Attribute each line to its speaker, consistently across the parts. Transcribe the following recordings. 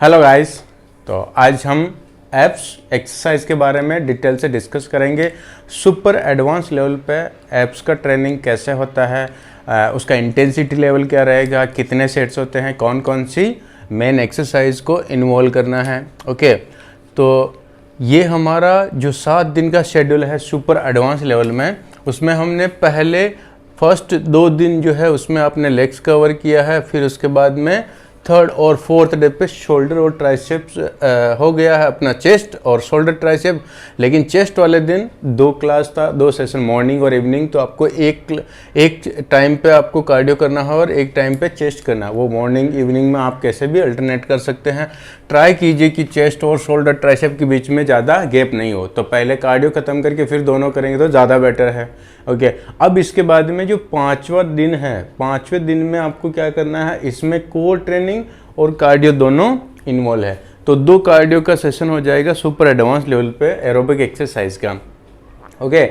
Speaker 1: Hello guys. तो आज हम एब्स एक्सरसाइज के बारे में डिटेल से डिस्कस करेंगे। सुपर एडवांस लेवल पे एब्स का ट्रेनिंग कैसे होता है, उसका इंटेंसिटी लेवल क्या रहेगा, कितने सेट्स होते हैं, कौन कौन सी मेन एक्सरसाइज को इन्वॉल्व करना है। ओके, तो ये हमारा जो 7 दिन का शेड्यूल है सुपर एडवांस लेवल में, उसमें हमने पहले फर्स्ट 2 दिन जो है उसमें आपने लेग्स कवर किया है, फिर उसके बाद में थर्ड और फोर्थ डे पे शोल्डर और ट्राइसेप्स हो गया है अपना चेस्ट और शोल्डर ट्राइसेप। लेकिन चेस्ट वाले दिन 2 क्लास था, 2 सेशन मॉर्निंग और इवनिंग, तो आपको एक टाइम पे आपको कार्डियो करना है और एक टाइम पे चेस्ट करना है। वो मॉर्निंग इवनिंग में आप कैसे भी अल्टरनेट कर सकते हैं। ट्राई कीजिए कि चेस्ट और शोल्डर ट्राइसेप के बीच में ज़्यादा गैप नहीं हो, तो पहले कार्डियो ख़त्म करके फिर दोनों करेंगे तो ज़्यादा बेटर है। ओके, अब इसके बाद में जो 5वां दिन है, 5वें दिन में आपको क्या करना है, इसमें कोर ट्रेनिंग और कार्डियो दोनों इन्वॉल्व है। तो 2 कार्डियो का सेशन हो जाएगा सुपर एडवांस लेवल पे एरोबिक एक्सरसाइज का। ओके,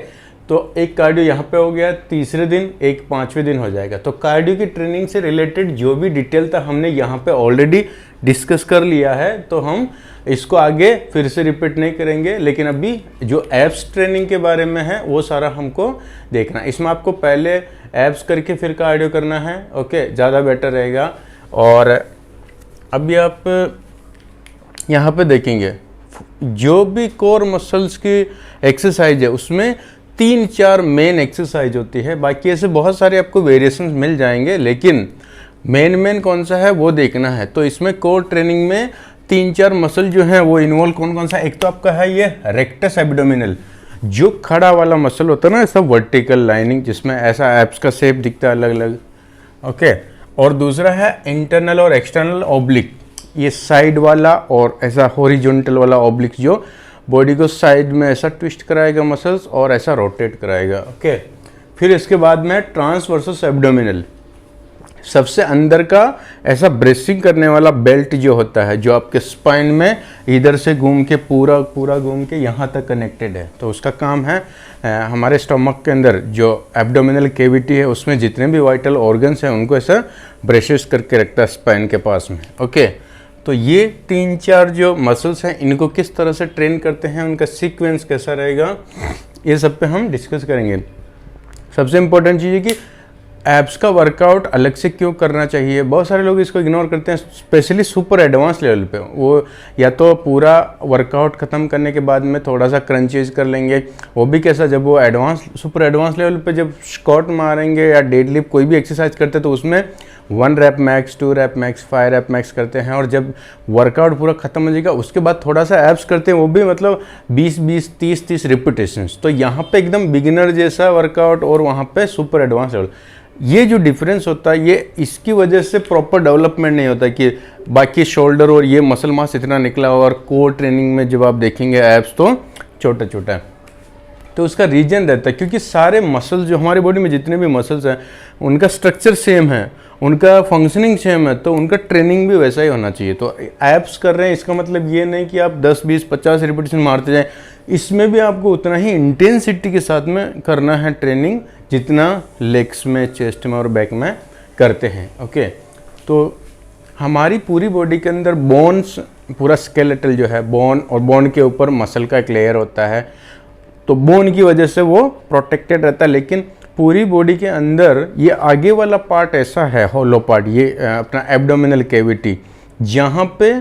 Speaker 1: तो एक कार्डियो यहाँ पे हो गया, तीसरे दिन एक 5वें दिन हो जाएगा। तो कार्डियो की ट्रेनिंग से रिलेटेड जो भी डिटेल था हमने यहाँ पे ऑलरेडी डिस्कस कर लिया है, तो हम इसको आगे फिर से रिपीट नहीं करेंगे। लेकिन अभी जो एब्स ट्रेनिंग के बारे में है वो सारा हमको देखना है। इसमें आपको पहले एब्स करके फिर कार्डियो करना है। ओके, ज़्यादा बेटर रहेगा। और अभी आप यहाँ पे देखेंगे जो भी कोर मसल्स की एक्सरसाइज है उसमें 3-4 मेन एक्सरसाइज होती है। बाकी ऐसे बहुत सारे आपको वेरिएशंस मिल जाएंगे, लेकिन मेन कौन सा है वो देखना है। तो इसमें कोर ट्रेनिंग में 3-4 मसल जो है वो इन्वॉल्व कौन सा। एक तो आपका है ये रेक्टस एब्डोमिनल, जो खड़ा वाला मसल होता है ना, ऐसा वर्टिकल लाइनिंग जिसमें ऐसा एब्स का शेप दिखता है अलग अलग। ओके, और दूसरा है इंटरनल और एक्सटर्नल ऑब्लिक, ये साइड वाला और ऐसा हॉरिजॉन्टल वाला ऑब्लिक जो बॉडी को साइड में ऐसा ट्विस्ट कराएगा मसल्स और ऐसा रोटेट कराएगा। ओके, फिर इसके बाद में ट्रांसवर्सस एब्डोमिनल, सबसे अंदर का ऐसा ब्रेसिंग करने वाला बेल्ट जो होता है, जो आपके स्पाइन में इधर से घूम के पूरा घूम के यहाँ तक कनेक्टेड है। तो उसका काम है हमारे स्टमक के अंदर जो एब्डोमिनल कैविटी है उसमें जितने भी वाइटल ऑर्गन्स हैं उनको ऐसा ब्रेसेस करके रखता है स्पाइन के पास में। ओके, तो ये 3-4 जो मसल्स हैं इनको किस तरह से ट्रेन करते हैं, उनका सीक्वेंस कैसा रहेगा, ये सब पे हम डिस्कस करेंगे। सबसे इम्पोर्टेंट चीज़ है कि एब्स का वर्कआउट अलग से क्यों करना चाहिए। बहुत सारे लोग इसको इग्नोर करते हैं, स्पेशली सुपर एडवांस लेवल पे। वो या तो पूरा वर्कआउट ख़त्म करने के बाद में थोड़ा सा क्रंचेज कर लेंगे, वो भी कैसा, जब वो सुपर एडवांस लेवल पे जब स्क्वाट मारेंगे या डेडलिफ्ट कोई भी एक्सरसाइज करते हैं तो उसमें 1 rep max, 2 rep max, 5 rep max करते हैं। और जब वर्कआउट पूरा खत्म हो जाएगा उसके बाद थोड़ा सा एब्स करते हैं, वो भी मतलब 20-20, 30-30 रिपीटेशंस। तो यहाँ पे एकदम बिगिनर जैसा वर्कआउट और वहाँ पे सुपर एडवांस लेवल, ये जो डिफरेंस होता है ये इसकी वजह से प्रॉपर डेवलपमेंट नहीं होता कि बाकी शोल्डर और ये मसल मास इतना निकला और कोर ट्रेनिंग में जब आप देखेंगे एब्स तो छोटा छोटा है। तो उसका रीजन रहता है क्योंकि सारे मसल्स जो हमारे बॉडी में जितने भी मसल्स हैं उनका स्ट्रक्चर सेम है, उनका फंक्शनिंग सेम है, तो उनका ट्रेनिंग भी वैसा ही होना चाहिए। तो एब्स कर रहे हैं इसका मतलब ये नहीं कि आप 10, 20, 50 रिपीटेशन मारते जाएं, इसमें भी आपको उतना ही इंटेंसिटी के साथ में करना है ट्रेनिंग जितना लेग्स में, चेस्ट में और बैक में करते हैं। ओके, तो हमारी पूरी बॉडी के अंदर बोन्स, पूरा स्केलेटल जो है बोन, और बोन के ऊपर मसल का एक लेयर होता है, तो बोन की वजह से वो प्रोटेक्टेड रहता है। लेकिन पूरी बॉडी के अंदर ये आगे वाला पार्ट ऐसा है, होलो पार्ट, ये अपना एब्डोमिनल कैविटी, जहाँ पे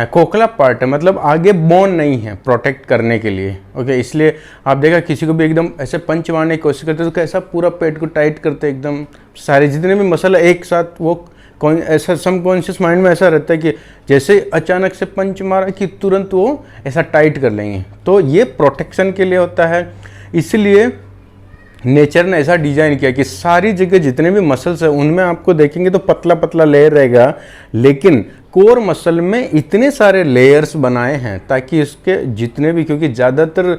Speaker 1: खोखला पार्ट है, मतलब आगे बोन नहीं है प्रोटेक्ट करने के लिए। ओके, इसलिए आप देखा किसी को भी एकदम ऐसे पंच मारने की कोशिश करते तो कैसा पूरा पेट को टाइट करते, एकदम सारे जितने भी मसल एक साथ, वो ऐसा सबकॉन्शियस माइंड में ऐसा रहता है कि जैसे अचानक से पंच मारा कि तुरंत वो ऐसा टाइट कर लेंगे। तो ये प्रोटेक्शन के लिए होता है, इसलिए नेचर ने ऐसा डिजाइन किया कि सारी जगह जितने भी मसल्स हैं उनमें आपको देखेंगे तो पतला पतला लेयर रहेगा, लेकिन कोर मसल में इतने सारे लेयर्स बनाए हैं ताकि इसके जितने भी, क्योंकि ज़्यादातर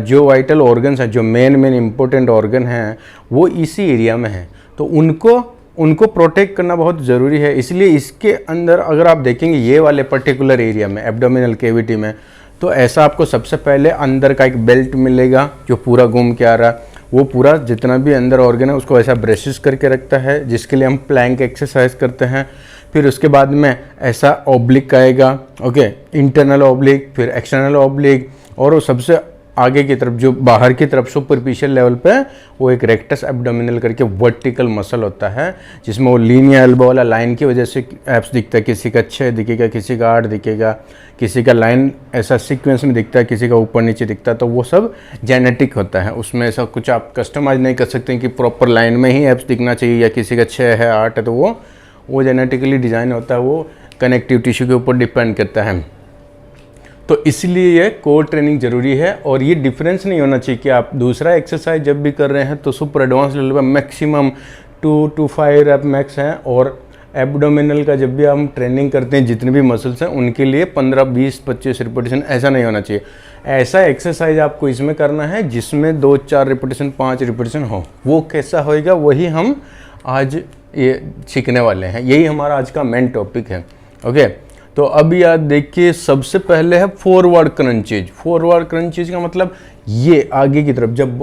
Speaker 1: जो वाइटल ऑर्गन्स हैं, जो मेन इंपॉर्टेंट ऑर्गन हैं वो इसी एरिया में हैं, तो उनको प्रोटेक्ट करना बहुत ज़रूरी है। इसलिए इसके अंदर अगर आप देखेंगे ये वाले पर्टिकुलर एरिया में, एब्डोमिनल कैविटी में, तो ऐसा आपको सबसे पहले अंदर का एक बेल्ट मिलेगा जो पूरा घूम के आ रहा है, वो पूरा जितना भी अंदर ऑर्गन है उसको ऐसा ब्रेसेस करके रखता है, जिसके लिए हम प्लैंक एक्सरसाइज करते हैं। फिर उसके बाद में ऐसा ऑब्लिक आएगा, ओके, इंटरनल ऑब्लिक, फिर एक्सटर्नल ऑब्लिक, और वो सबसे आगे की तरफ जो बाहर की तरफ सुपरफिशियल लेवल पे वो एक रेक्टस एब्डोमिनल करके वर्टिकल मसल होता है, जिसमें वो लीनियर एल्बो वाला लाइन की वजह से एब्स दिखता है। किसी का 6 दिखेगा, किसी का 8 दिखेगा, किसी का लाइन ऐसा सीक्वेंस में दिखता है, किसी का ऊपर नीचे दिखता है। तो वो सब जेनेटिक होता है, उसमें ऐसा कुछ आप कस्टमाइज नहीं कर सकते कि प्रॉपर लाइन में ही एब्स दिखना चाहिए, या किसी का 6 है 8 है, तो वो जेनेटिकली डिज़ाइन होता है, वो कनेक्टिव टिश्यू के ऊपर डिपेंड करता है। तो इसलिए ये कोर ट्रेनिंग जरूरी है, और ये डिफरेंस नहीं होना चाहिए कि आप दूसरा एक्सरसाइज जब भी कर रहे हैं तो सुपर एडवांस लेवल पर मैक्सिमम 2 to 5 रेप मैक्स हैं, और एब्डोमिनल का जब भी हम ट्रेनिंग करते हैं जितने भी मसल्स हैं उनके लिए 15, 20, 25 रिपीटेशन, ऐसा नहीं होना चाहिए। ऐसा एक्सरसाइज आपको इसमें करना है जिसमें 2, 4 रिपीटेशन, 5 रिपीटेशन हो। वो कैसा होएगा वही हम आज ये सीखने वाले हैं, यही हमारा आज का मेन टॉपिक है, ओके। तो अब याद देखिए, सबसे पहले है फॉरवर्ड क्रंचेज। फॉरवर्ड क्रंचेज का मतलब ये आगे की तरफ, जब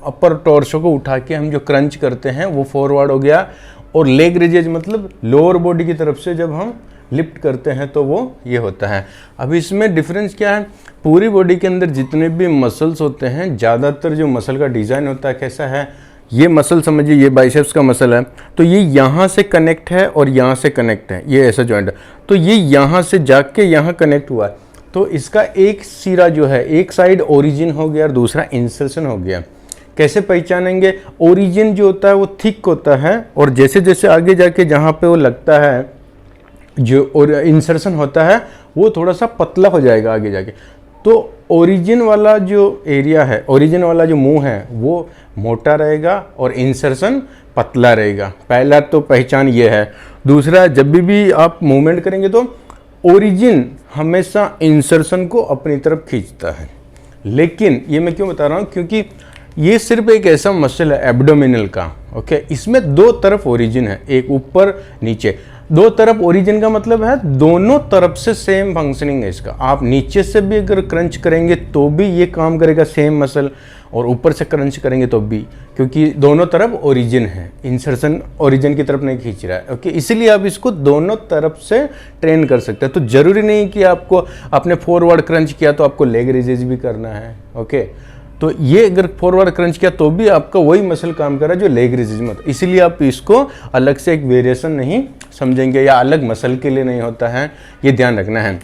Speaker 1: अपर टॉर्सो को उठा के हम जो क्रंच करते हैं वो फॉरवर्ड हो गया, और लेग रेजेज मतलब लोअर बॉडी की तरफ से जब हम लिफ्ट करते हैं तो वो ये होता है। अब इसमें डिफरेंस क्या है, पूरी बॉडी के अंदर जितने भी मसल्स होते हैं, ज़्यादातर जो मसल का डिज़ाइन होता है कैसा है, ये मसल समझिए, ये बाइसेप्स का मसल है, तो ये यहाँ से कनेक्ट है और यहाँ से कनेक्ट है, ये ऐसा जॉइंट है, तो ये यहाँ से जाके यहाँ कनेक्ट हुआ है। तो इसका एक सिरा जो है, एक साइड ओरिजिन हो गया और दूसरा इंसर्शन हो गया। कैसे पहचानेंगे? ओरिजिन जो होता है वो थिक होता है, और जैसे जैसे आगे जाके जहाँ पे वो लगता है, जो और इंसर्शन होता है वो थोड़ा सा पतला हो जाएगा आगे जाके। तो ओरिजिन वाला जो एरिया है, ओरिजिन वाला जो मुंह है वो मोटा रहेगा और इंसर्शन पतला रहेगा। पहला तो पहचान ये है। दूसरा, जब भी आप मूवमेंट करेंगे तो ओरिजिन हमेशा इंसर्शन को अपनी तरफ खींचता है। लेकिन ये मैं क्यों बता रहा हूँ, क्योंकि ये सिर्फ एक ऐसा मसल है एब्डोमिनल का, ओके, इसमें दो तरफ ओरिजिन है, एक ऊपर नीचे। दो तरफ ओरिजिन का मतलब है दोनों तरफ से सेम फंक्शनिंग है इसका। आप नीचे से भी अगर क्रंच करेंगे तो भी ये काम करेगा सेम मसल, और ऊपर से क्रंच करेंगे तो भी, क्योंकि दोनों तरफ ओरिजिन है, इंसर्शन ओरिजिन की तरफ नहीं खींच रहा है, ओके। इसीलिए आप इसको दोनों तरफ से ट्रेन कर सकते हैं। तो जरूरी नहीं कि आपको आपने फॉरवर्ड क्रंच किया तो आपको लेग रेजेज भी करना है, ओके। तो ये अगर फॉरवर्ड क्रंच किया तो भी आपका वही मसल काम कर रहा है जो लेग रेजेज में। इसीलिए आप इसको अलग से एक वेरिएशन नहीं समझेंगे, या अलग मसल के लिए नहीं होता है, ये ध्यान रखना है।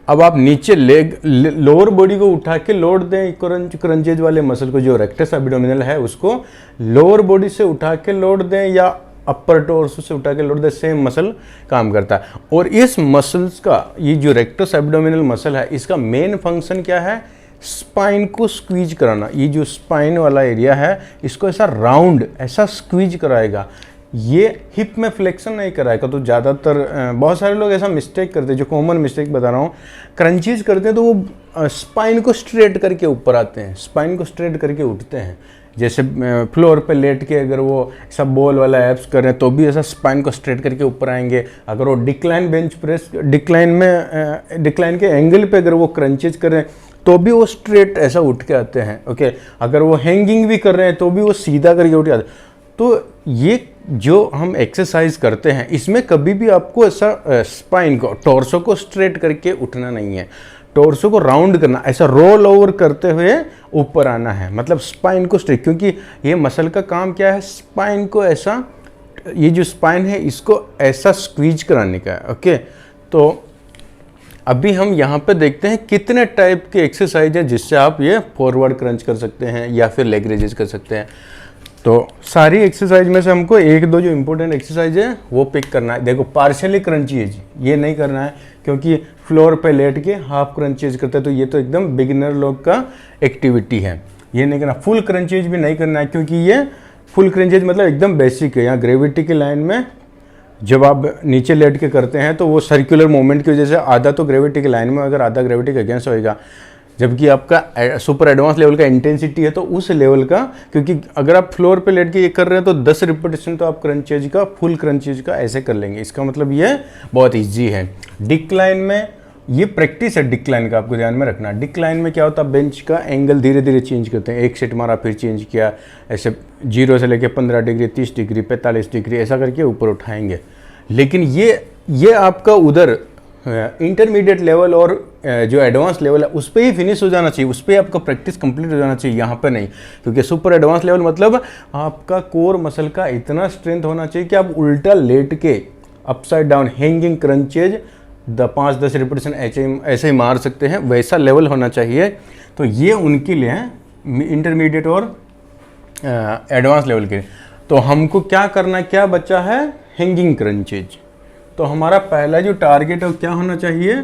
Speaker 1: अब आप नीचे लेग लोअर बॉडी को उठा के लोड दें, क्रंचेज वाले मसल को, जो रेक्टस एब्डोमिनल है उसको लोअर बॉडी से उठा के लोड दें या अपर टोर्सो से उठा के लोड दें, सेम मसल काम करता है। और इस मसल्स का, ये जो रेक्टस एब्डोमिनल मसल है, इसका मेन फंक्शन क्या है? स्पाइन को स्क्वीज कराना। ये जो स्पाइन वाला एरिया है इसको ऐसा राउंड ऐसा स्क्वीज कराएगा, ये हिप में फ्लेक्शन नहीं कराएगा। तो ज़्यादातर बहुत सारे लोग ऐसा मिस्टेक करते हैं, जो कॉमन मिस्टेक बता रहा हूँ, क्रंचीज करते हैं तो वो स्पाइन को स्ट्रेट करके ऊपर आते हैं, स्पाइन को स्ट्रेट करके उठते हैं। जैसे फ्लोर पे लेट के अगर वो सब बॉल वाला एप्स कर रहे हैं तो भी ऐसा स्पाइन को स्ट्रेट करके ऊपर आएंगे। अगर वो डिक्लाइन बेंच प्रेस, डिक्लाइन के एंगल पे अगर वो क्रंचेज कर रहे हैं तो भी वो स्ट्रेट ऐसा उठ के आते हैं, ओके। अगर वो हैंगिंग भी कर रहे हैं तो भी वो सीधा करके उठ के आते हैं। तो ये जो हम एक्सरसाइज करते हैं इसमें कभी भी आपको ऐसा स्पाइन को, टॉर्सो को स्ट्रेट करके उठना नहीं है, टॉर्सो को राउंड करना, ऐसा रोल ओवर करते हुए ऊपर आना है, मतलब स्पाइन को स्ट्रेट। क्योंकि ये मसल का काम क्या है? स्पाइन को ऐसा, ये जो स्पाइन है इसको ऐसा स्क्वीज कराने का है, ओके। तो अभी हम यहाँ पे देखते हैं कितने टाइप के एक्सरसाइज है जिससे आप ये फॉरवर्ड क्रंच कर सकते हैं या फिर लेग रेजेस कर सकते हैं। तो सारी एक्सरसाइज में से हमको एक दो जो इम्पोर्टेंट एक्सरसाइज है वो पिक करना है। देखो, पार्शियली क्रंचीज ये नहीं करना है, क्योंकि फ्लोर पे लेट के हाफ क्रंचीज करते हैं, तो ये तो एकदम बिगिनर लोग का एक्टिविटी है, ये नहीं करना। फुल क्रंचीज भी नहीं करना है, क्योंकि ये फुल क्रंचीज मतलब एकदम बेसिक है। यहाँ ग्रेविटी की लाइन में जब आप नीचे लेट के करते हैं तो वो सर्कुलर मूवमेंट की वजह से आधा तो ग्रेविटी की लाइन में, अगर आधा ग्रेविटी के अगेंस्ट होएगा। जबकि आपका सुपर एडवांस लेवल का इंटेंसिटी है तो उस लेवल का, क्योंकि अगर आप फ्लोर पे लेट के ये कर रहे हैं तो 10 रिपीटेशन तो आप क्रंचेज का, फुल क्रंचेज का ऐसे कर लेंगे। इसका मतलब ये बहुत ईजी है। डिक्लाइन में ये प्रैक्टिस है, डिक्लाइन का आपको ध्यान में रखना। डिक्लाइन में क्या होता है? बेंच का एंगल धीरे धीरे चेंज करते हैं, एक सेट मारा फिर चेंज किया, ऐसे 0 से लेके 15 डिग्री, 30 डिग्री, 45 डिग्री ऐसा करके ऊपर उठाएंगे। लेकिन ये आपका उधर इंटरमीडिएट लेवल और जो एडवांस लेवल है उस पर ही फिनिश हो जाना चाहिए, उस पर आपका प्रैक्टिस कंप्लीट हो जाना चाहिए, यहाँ पर नहीं। क्योंकि सुपर एडवांस लेवल मतलब आपका कोर मसल का इतना स्ट्रेंथ होना चाहिए कि आप उल्टा लेट के upside down hanging crunches 5-10 repetition ऐसे ही मार सकते हैं, वैसा लेवल होना चाहिए। तो ये उनके लिए है इंटरमीडिएट और एडवांस लेवल के। तो हमको क्या करना, क्या बचा है, हैंगिंग क्रंचेज। तो हमारा पहला जो टारगेट है वो क्या होना चाहिए,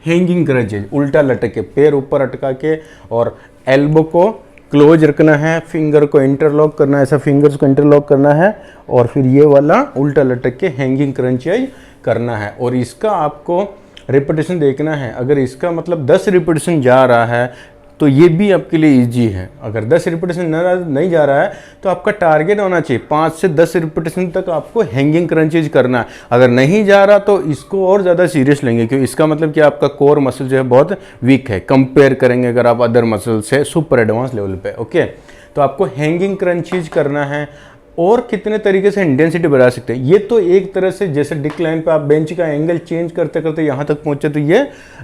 Speaker 1: हैंगिंग क्रंचेज, उल्टा लटक के पैर ऊपर अटका के और एल्बो को क्लोज रखना है, फिंगर को इंटरलॉक करना है, ऐसा फिंगर्स को इंटरलॉक करना है और फिर ये वाला उल्टा लटक के हैंगिंग क्रंचेज करना है। और इसका आपको रिपीटेशन देखना है, अगर इसका मतलब 10 रिपीटेशन जा रहा है तो ये भी आपके लिए इजी है। अगर 10 रिपीटेशन नहीं जा रहा है तो आपका टारगेट होना चाहिए 5 से 10 रिपीटेशन तक आपको हैंगिंग क्रंचेज करना है। अगर नहीं जा रहा तो इसको और ज़्यादा सीरियस लेंगे, क्योंकि इसका मतलब कि आपका कोर मसल जो है बहुत वीक है कंपेयर करेंगे अगर आप अदर मसल से सुपर एडवांस लेवल पे। ओके, तो आपको हैंगिंग क्रंचेज करना है। और कितने तरीके से इंटेंसिटी बढ़ा सकते हैं, ये तो एक तरह से जैसे डिक्लाइन पे आप बेंच का एंगल चेंज करते करते यहाँ तक पहुँचे तो ये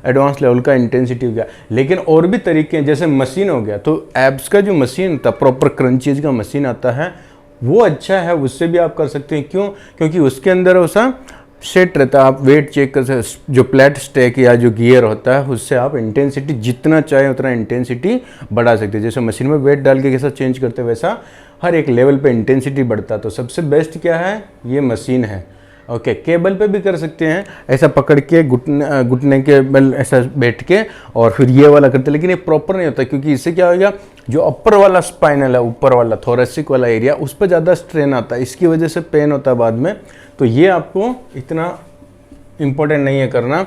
Speaker 1: एडवांस लेवल का इंटेंसिटी हो गया। लेकिन और भी तरीके हैं, जैसे मशीन हो गया, तो एब्स का जो मशीन होता है, प्रॉपर क्रंचेज का मशीन आता है, वो अच्छा है, उससे भी आप कर सकते हैं। क्यों? क्योंकि उसके अंदर वैसा सेट रहता है, आप वेट चेक कर सकते, जो प्लेट स्टैक या जो गियर होता है उससे आप इंटेंसिटी जितना चाहे उतना इंटेंसिटी बढ़ा सकते हैं। जैसे मशीन में वेट डाल के कैसा चेंज करते हैं वैसा हर एक लेवल पे इंटेंसिटी बढ़ता है। तो सबसे बेस्ट क्या है, ये मशीन है। ओके, केबल पे भी कर सकते हैं, ऐसा पकड़ के घुटने के बल ऐसा बैठ के और फिर ये वाला करते हैं, लेकिन ये प्रॉपर नहीं होता, क्योंकि इससे क्या होगा, जो अपर वाला स्पाइनल है, ऊपर वाला थोरेसिक वाला एरिया, उस पर ज़्यादा स्ट्रेन आता है, इसकी वजह से पेन होता है बाद में। तो ये आपको इतना इम्पोर्टेंट नहीं है करना।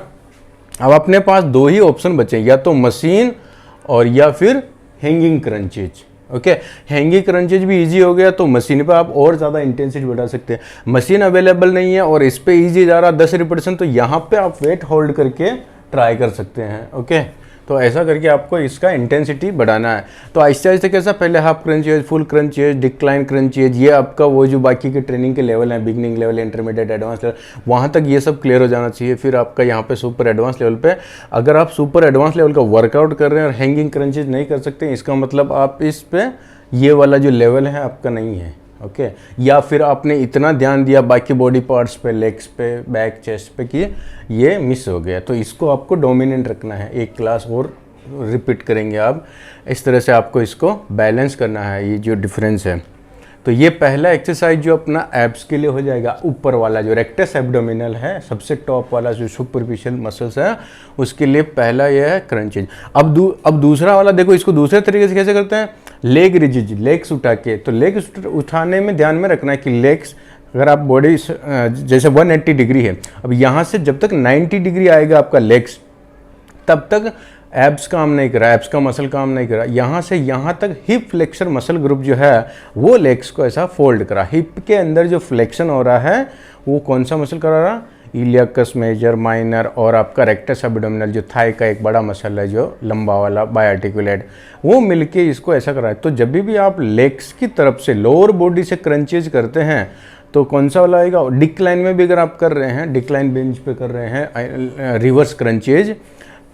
Speaker 1: अब अपने पास 2 ही ऑप्शन बचे, या तो मशीन और या फिर hanging crunches. Okay, hanging crunches भी इजी हो गया तो मशीन पे आप और ज़्यादा इंटेंसिटी बढ़ा सकते हैं। मशीन अवेलेबल नहीं है और इस पे इजी जा रहा 10 रिपीटेशन, तो यहाँ पे आप वेट होल्ड करके ट्राई कर सकते हैं। ओके, तो ऐसा करके आपको इसका इंटेंसिटी बढ़ाना है। तो आहिस्ते आहिस्ते कैसा, पहले half crunches, full crunches, decline crunches, ये आपका वो जो बाकी के ट्रेनिंग के लेवल हैं, beginning level, intermediate, advance level, वहाँ तक ये सब क्लियर हो जाना चाहिए। फिर आपका यहाँ पे सुपर एडवांस लेवल पे, अगर आप सुपर एडवांस लेवल का वर्कआउट कर रहे हैं और हैंगिंग क्रंचेज नहीं कर सकते, इसका मतलब आप इस पे ये वाला जो लेवल है आपका नहीं है। ओके, या फिर आपने इतना ध्यान दिया बाकी बॉडी पार्ट्स पे, लेग्स पे, बैक, चेस्ट पे कि ये मिस हो गया, तो इसको आपको डोमिनेंट रखना है। एक क्लास और रिपीट करेंगे आप, इस तरह से आपको इसको बैलेंस करना है, ये जो डिफरेंस है। तो ये पहला एक्सरसाइज जो अपना एब्स के लिए हो जाएगा, ऊपर वाला जो रेक्टस एब्डोमिनल है, सबसे टॉप वाला जो सुपरफिशियल मसल्स है, उसके लिए पहला ये है क्रंचेज। अब दूसरा वाला देखो, इसको दूसरे तरीके से कैसे करते हैं, लेग रिजिज, लेग्स उठा के। तो लेग्स उठाने में ध्यान में रखना है कि लेग्स, अगर आप बॉडी जैसे 180 डिग्री है, अब यहाँ से जब तक 90 डिग्री आएगा आपका लेग्स, तब तक एब्स काम नहीं करा, एब्स का मसल काम नहीं करा। यहाँ से यहाँ तक हिप फ्लेक्सर मसल ग्रुप जो है वो लेग्स को ऐसा फोल्ड करा। हिप के अंदर जो फ्लेक्शन हो रहा है वो कौन सा मसल करा रहा, इलियकस मेजर, माइनर और आपका रेक्टस एब्डोमिनल, जो थाई का एक बड़ा मसल है जो लंबा वाला बायआर्टिकुलेट, वो मिलके इसको ऐसा करा है। तो जब भी आप लेग्स की तरफ से लोअर बॉडी से क्रंचेज करते हैं तो कौन सा वाला आएगा, डिक्लाइन में भी अगर आप कर रहे हैं, डिक्लाइन बेंच पे कर रहे हैं रिवर्स क्रंचेज,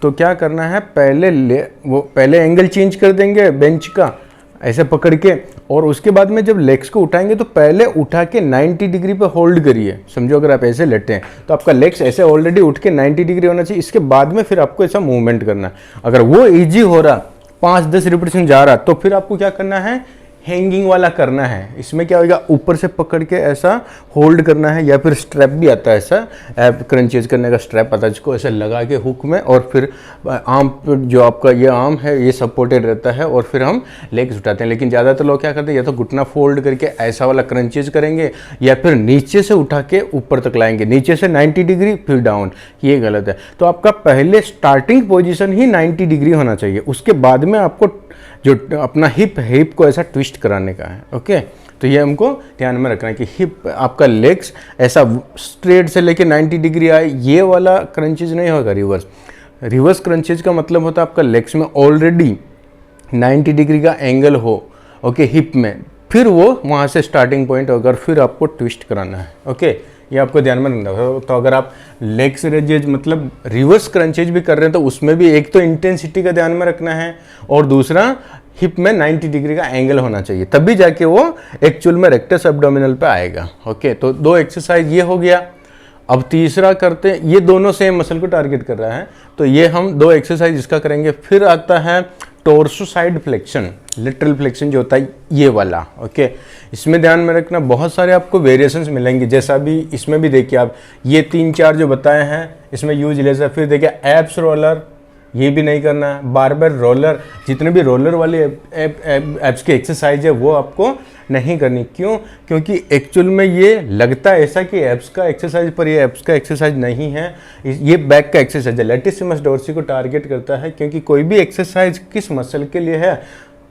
Speaker 1: तो क्या करना है, पहले एंगल चेंज कर देंगे बेंच का ऐसे पकड़ के, और उसके बाद में जब लेग्स को उठाएंगे तो पहले उठा के 90 डिग्री पे होल्ड करिए। समझो अगर आप ऐसे लेटे हैं तो आपका लेग्स ऐसे ऑलरेडी उठ के 90 डिग्री होना चाहिए, इसके बाद में फिर आपको ऐसा मूवमेंट करना है। अगर वो इजी हो रहा, 5-10 रिपीटेशन जा रहा, तो फिर आपको क्या करना है, हैंगिंग वाला करना है। इसमें क्या होगा, ऊपर से पकड़ के ऐसा होल्ड करना है, या फिर स्ट्रैप भी आता है, ऐसा एब क्रंचेज करने का स्ट्रैप आता है, जिसको ऐसे लगा के हुक में, और फिर आर्म जो आपका ये आर्म है ये सपोर्टेड रहता है, और फिर हम लेग्स उठाते हैं। लेकिन ज़्यादातर लोग क्या करते हैं, या तो घुटना फोल्ड करके ऐसा वाला क्रंचेज करेंगे, या फिर नीचे से उठा के ऊपर तक लाएंगे, नीचे से 90 डिग्री फिर डाउन, ये गलत है। तो आपका पहले स्टार्टिंग पोजीशन ही 90 डिग्री होना चाहिए, उसके बाद में आपको जो अपना हिप को ऐसा ट्विस्ट कराने का है। ओके, तो ये हमको ध्यान में रखना है कि हिप आपका लेग्स ऐसा स्ट्रेट से लेके 90 डिग्री आए, ये वाला क्रंचेज नहीं होगा। रिवर्स क्रंचेज का मतलब होता है आपका लेग्स में ऑलरेडी 90 डिग्री का एंगल हो, ओके, हिप में, फिर वो वहाँ से स्टार्टिंग पॉइंट होगा, फिर आपको ट्विस्ट कराना है। ओके, ये आपको ध्यान में रखना है। तो अगर आप लेग्स रेजेज मतलब रिवर्स क्रंचेज भी कर रहे हैं तो उसमें भी एक तो इंटेंसिटी का ध्यान में रखना है और दूसरा हिप में 90 डिग्री का एंगल होना चाहिए, तभी जाके वो एक्चुअल में रेक्टस एब्डोमिनल पे आएगा। ओके, तो 2 एक्सरसाइज ये हो गया। अब तीसरा करते हैं, ये दोनों सेम मसल को टारगेट कर रहा है, तो ये हम 2 एक्सरसाइज इसका करेंगे। फिर आता है torso side flexion, lateral flexion जो होता है ये वाला। ओके, इसमें ध्यान में रखना बहुत सारे आपको वेरिएशंस मिलेंगे, जैसा भी इसमें भी देखिए आप ये 3-4 जो बताए हैं इसमें यूजलेस है। फिर देखिए एब्स रोलर, ये भी नहीं करना है। बारबेल रोलर, जितने भी रोलर वाले एब्स की एक्सरसाइज है वो आपको नहीं करनी। क्यों? क्योंकि एक्चुअल में ये लगता है ऐसा कि एब्स का एक्सरसाइज, पर ये एब्स का एक्सरसाइज नहीं है, ये बैक का एक्सरसाइज है। लेटिसिमस डोर्सी को टारगेट करता है, क्योंकि कोई भी एक्सरसाइज किस मसल के लिए है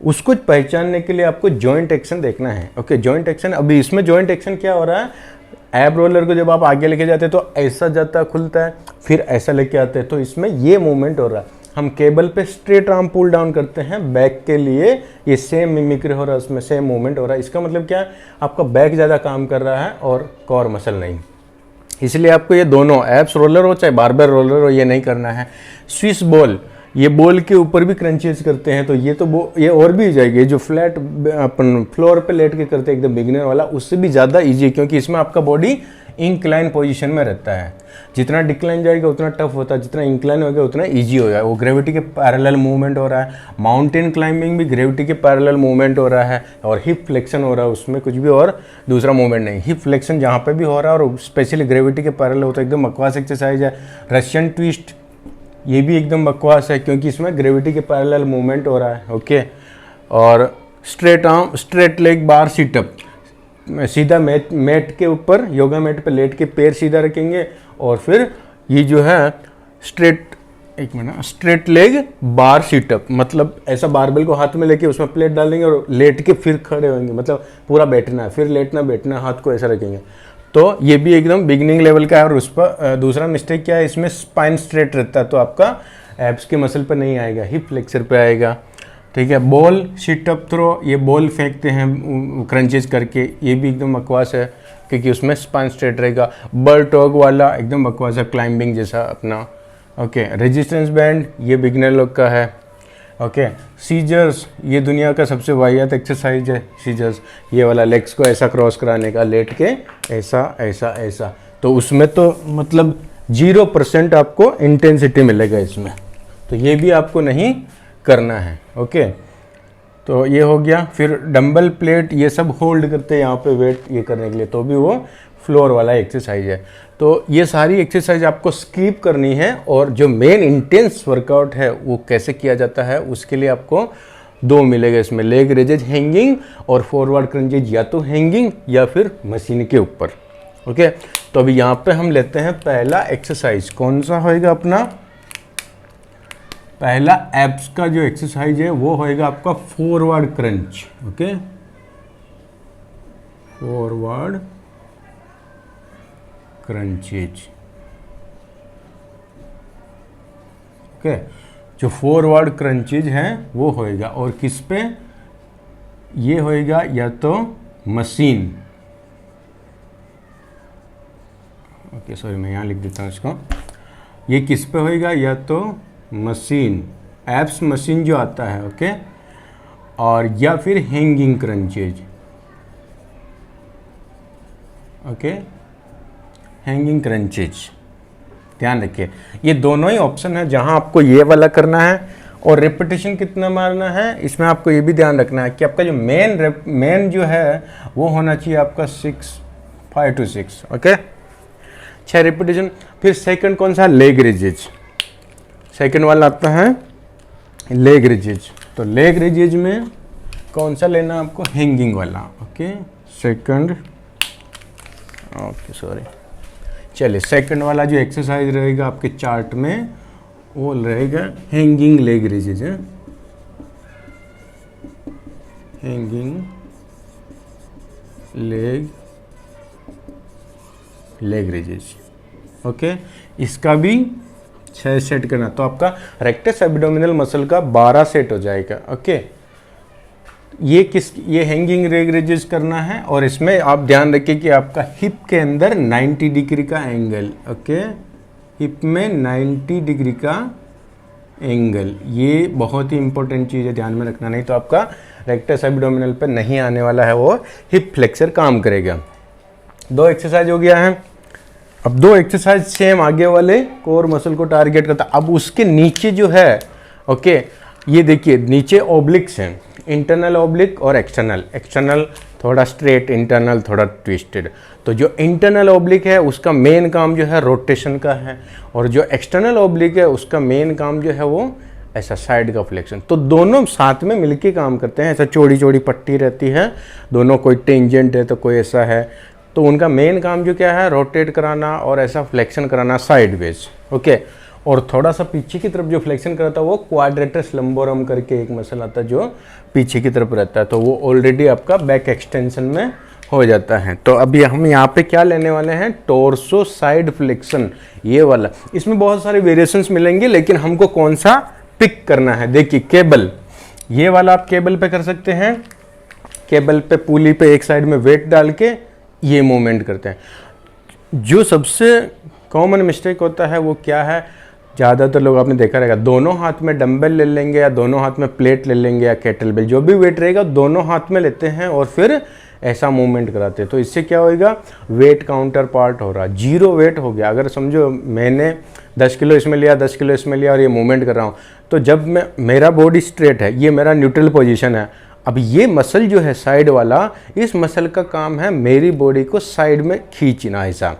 Speaker 1: उसको पहचानने के लिए आपको जॉइंट एक्शन देखना है। ओके, जॉइंट एक्शन, अभी इसमें जॉइंट एक्शन क्या हो रहा है, एब रोलर को जब आप आगे लेके जाते हैं तो ऐसा जाता है, खुलता है, फिर ऐसा लेके आते हैं, तो इसमें ये मूवमेंट हो रहा है। हम केबल पे स्ट्रेट आर्म पुल डाउन करते हैं बैक के लिए, ये सेम मिमिक्री हो रहा है, उसमें सेम मूवमेंट हो रहा है। इसका मतलब क्या है, आपका बैक ज़्यादा काम कर रहा है और कोर मसल नहीं। इसलिए आपको ये दोनों एब्स रोलर हो चाहे बारबेल रोलर हो, ये नहीं करना है। स्विस बॉल, ये बॉल के ऊपर भी क्रंचेज करते हैं, तो ये तो ये और भी हो जाएगी। जो फ्लैट अपन फ्लोर पे लेट के करते हैं एकदम बिगिनर वाला, उससे भी ज़्यादा इजी है, क्योंकि इसमें आपका बॉडी इंक्लाइन पोजीशन में रहता है। जितना डिक्लाइन जाएगा उतना टफ होता है, जितना इंक्लाइन होगा उतना इजी होगा। वो ग्रेविटी के पैरेलल मूवमेंट हो रहा है। माउंटेन क्लाइंबिंग भी ग्रेविटी के पैरेलल मूवमेंट हो रहा है, और हिप फ्लेक्शन हो रहा है, उसमें कुछ भी और दूसरा मूवमेंट नहीं। हिप फ्लेक्शन जहाँ पे भी हो रहा है और स्पेशली ग्रेविटी के पैरेलल होता है, एकदम बकवास एक्सरसाइज है। रशियन ट्विस्ट, ये भी एकदम बकवास है, क्योंकि इसमें ग्रेविटी के पैरेलल मूवमेंट हो रहा है। ओके, और स्ट्रेट आर्म स्ट्रेट लेग बार सिटअप, सीधा मैट के ऊपर, योगा मैट पे लेट के पैर सीधा रखेंगे, और फिर ये जो है स्ट्रेट लेग बार सिटअप, मतलब ऐसा बारबेल को हाथ में लेके उसमें प्लेट डालेंगे और लेट के फिर खड़े होंगे, मतलब पूरा बैठना है, फिर लेटना बैठना, हाथ को ऐसा रखेंगे। तो ये भी एकदम बिगिनिंग लेवल का है। और उस पर दूसरा मिस्टेक क्या है, इसमें स्पाइन स्ट्रेट रहता है, तो आपका एब्स के मसल पर नहीं आएगा, हिप फ्लेक्सर पे आएगा। ठीक है, बॉल सिटअप थ्रो, ये बॉल फेंकते हैं क्रंचेज करके, ये भी एकदम बकवास है, क्योंकि उसमें स्पाइन स्ट्रेट रहेगा। बर्ड टॉग वाला एकदम बकवास है, क्लाइंबिंग जैसा अपना। ओके, रेजिस्टेंस बैंड, ये बिगिनर लोग का है। ओके, सीजर्स, ये दुनिया का सबसे वाहियात एक्सरसाइज है सीजर्स, ये वाला लेग्स को ऐसा क्रॉस कराने का, लेट के ऐसा ऐसा ऐसा, तो उसमें तो मतलब 0% आपको इंटेंसिटी मिलेगा इसमें, तो ये भी आपको नहीं करना है। ओके, तो ये हो गया। फिर डंबल प्लेट, ये सब होल्ड करते हैं यहाँ पे वेट ये करने के लिए, तो भी वो फ्लोर वाला एक्सरसाइज है। तो ये सारी एक्सरसाइज आपको स्किप करनी है, और जो मेन इंटेंस वर्कआउट है वो कैसे किया जाता है उसके लिए आपको 2 मिलेगा इसमें, लेग रेजेज हैंगिंग और फॉरवर्ड क्रंचेज, या तो हैंगिंग या फिर मशीन के ऊपर। ओके, तो अभी यहाँ पे हम लेते हैं पहला एक्सरसाइज, कौन सा होएगा अपना पहला एब्स का जो एक्सरसाइज है वो होएगा आपका forward crunch. Okay, forward crunches. Okay, जो फॉरवर्ड क्रंचेज हैं वो होएगा, और किस पे ये होएगा, या तो मशीन। ओके सॉरी, मैं यहाँ लिख देता हूँ इसको, ये किस पे होएगा, या तो मशीन, एब्स मशीन जो आता है। ओके, और या फिर hanging crunches. Okay, hanging crunches, ध्यान रखिए ये दोनों ही ऑप्शन है जहां आपको ये वाला करना है, और रेपिटेशन कितना मारना है इसमें आपको ये भी ध्यान रखना है कि आपका जो मेन जो है वो होना चाहिए आपका 5 to 6। Okay, 6 repetition. फिर सेकंड कौन सा, लेग रेजेज, सेकंड वाला आता है लेग रेजेज। तो लेग रेजेज में कौन सा लेना आपको, हैंगिंग वाला। ओके, सेकंड, ओके सॉरी, चलिए सेकंड वाला जो एक्सरसाइज रहेगा आपके चार्ट में वो रहेगा हैंगिंग लेग रेजेज है, हैंगिंग लेग रेजेज। ओके, इसका भी 6 सेट करना, तो आपका रेक्टस एब्डोमिनल मसल का 12 सेट हो जाएगा। ओके, ये हैंगिंग लेग रेजेस करना है, और इसमें आप ध्यान रखिए कि आपका हिप के अंदर 90 डिग्री का एंगल, ओके, हिप में 90 डिग्री का एंगल, ये बहुत ही इंपॉर्टेंट चीज़ है, ध्यान में रखना, नहीं तो आपका रेक्टस एब्डोमिनल पे नहीं आने वाला है वो हिप फ्लेक्सर काम करेगा। 2 एक्सरसाइज हो गया है। अब 2 एक्सरसाइज सेम आगे वाले कोर मसल को टारगेट करता है। अब उसके नीचे जो है, ओके, ये देखिए नीचे ओब्लिक्स हैं, इंटरनल ओब्लिक और एक्सटर्नल। एक्सटर्नल थोड़ा स्ट्रेट, इंटरनल थोड़ा ट्विस्टेड। तो जो इंटरनल ओब्लिक है उसका मेन काम जो है रोटेशन का है, और जो एक्सटर्नल ओब्लिक है उसका मेन काम जो है वो ऐसा साइड का फ्लेक्शन। तो दोनों साथ में मिलके काम करते हैं। ऐसा चौड़ी चौड़ी पट्टी रहती है, दोनों कोई टेंजेंट है तो कोई ऐसा है, तो उनका मेन काम जो क्या है, रोटेट कराना और ऐसा फ्लेक्शन कराना साइडवेज, ओके। और थोड़ा सा पीछे की तरफ जो फ्लेक्शन कराता है वो क्वाड्रेटस लंबोरम करके एक मसल आता है जो पीछे की तरफ रहता है, तो वो ऑलरेडी आपका बैक एक्सटेंशन में हो जाता है। तो अभी हम यहाँ पे क्या लेने वाले हैं, टोर्सो साइड फ्लेक्शन, ये वाला। इसमें बहुत सारे वेरिएशंस मिलेंगे, लेकिन हमको कौन सा पिक करना है। देखिए केबल, ये वाला आप केबल पे कर सकते हैं। केबल पे पुली पे एक साइड में वेट डाल के ये मूवमेंट करते हैं। जो सबसे कॉमन मिस्टेक होता है वो क्या है, ज़्यादातर लोग आपने देखा रहेगा, दोनों हाथ में डंबल ले लेंगे या दोनों हाथ में प्लेट ले लेंगे या केटल बेल, जो भी वेट रहेगा दोनों हाथ में लेते हैं और फिर ऐसा मूवमेंट कराते हैं। तो इससे क्या होएगा, वेट काउंटर पार्ट हो रहा, जीरो वेट हो गया। अगर समझो मैंने 10 किलो इसमें लिया, 10 किलो इसमें लिया और ये मूवमेंट कर रहा हूँ, तो जब मेरा बॉडी स्ट्रेट है, ये मेरा न्यूट्रल पोजीशन है। अब ये मसल जो है साइड वाला, इस मसल का काम है मेरी बॉडी को साइड में खींचना ऐसा।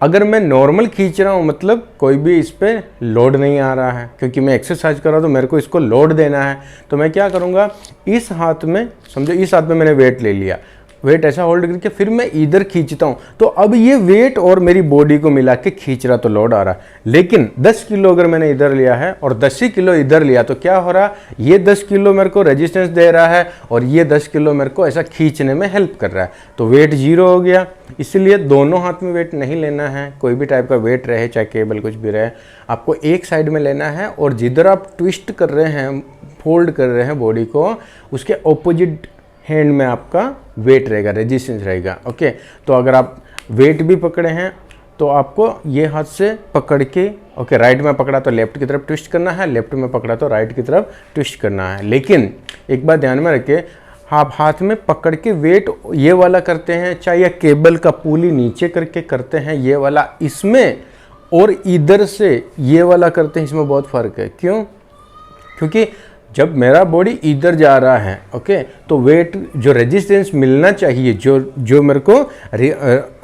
Speaker 1: अगर मैं नॉर्मल खींच रहा हूँ, मतलब कोई भी इस पर लोड नहीं आ रहा है, क्योंकि मैं एक्सरसाइज कर रहा हूँ तो मेरे को इसको लोड देना है, तो मैं क्या करूँगा, इस हाथ में, समझो इस हाथ में मैंने वेट ले लिया, वेट ऐसा होल्ड करके फिर मैं इधर खींचता हूँ, तो अब ये वेट और मेरी बॉडी को मिला के खींच रहा, तो लोड आ रहा। लेकिन 10 किलो अगर मैंने इधर लिया है और 10 ही किलो इधर लिया, तो क्या हो रहा, ये 10 किलो मेरे को रेजिस्टेंस दे रहा है और ये 10 किलो मेरे को ऐसा खींचने में हेल्प कर रहा है, तो वेट जीरो हो गया। इसलिए दोनों हाथ में वेट नहीं लेना है, कोई भी टाइप का वेट रहे, चाहे केबल कुछ भी रहे, आपको एक साइड में लेना है, और जिधर आप ट्विस्ट कर रहे हैं, फोल्ड कर रहे हैं बॉडी को, उसके ऑपोजिट हैंड में आपका वेट रहेगा, रेजिस्टेंस रहेगा, ओके। तो अगर आप वेट भी पकड़े हैं तो आपको ये हाथ से पकड़ के, ओके, राइट में पकड़ा तो लेफ्ट की तरफ ट्विस्ट करना है, लेफ्ट में पकड़ा तो राइट की तरफ ट्विस्ट करना है। लेकिन एक बात ध्यान में रखिए, आप हाथ में पकड़ के वेट ये वाला करते हैं, चाहे या केबल का पुली नीचे करके करते हैं ये वाला, इसमें और इधर से ये वाला करते हैं, इसमें बहुत फ़र्क है। क्यों? क्योंकि जब मेरा बॉडी इधर जा रहा है, ओके, तो वेट जो रेजिस्टेंस मिलना चाहिए, जो मेरे को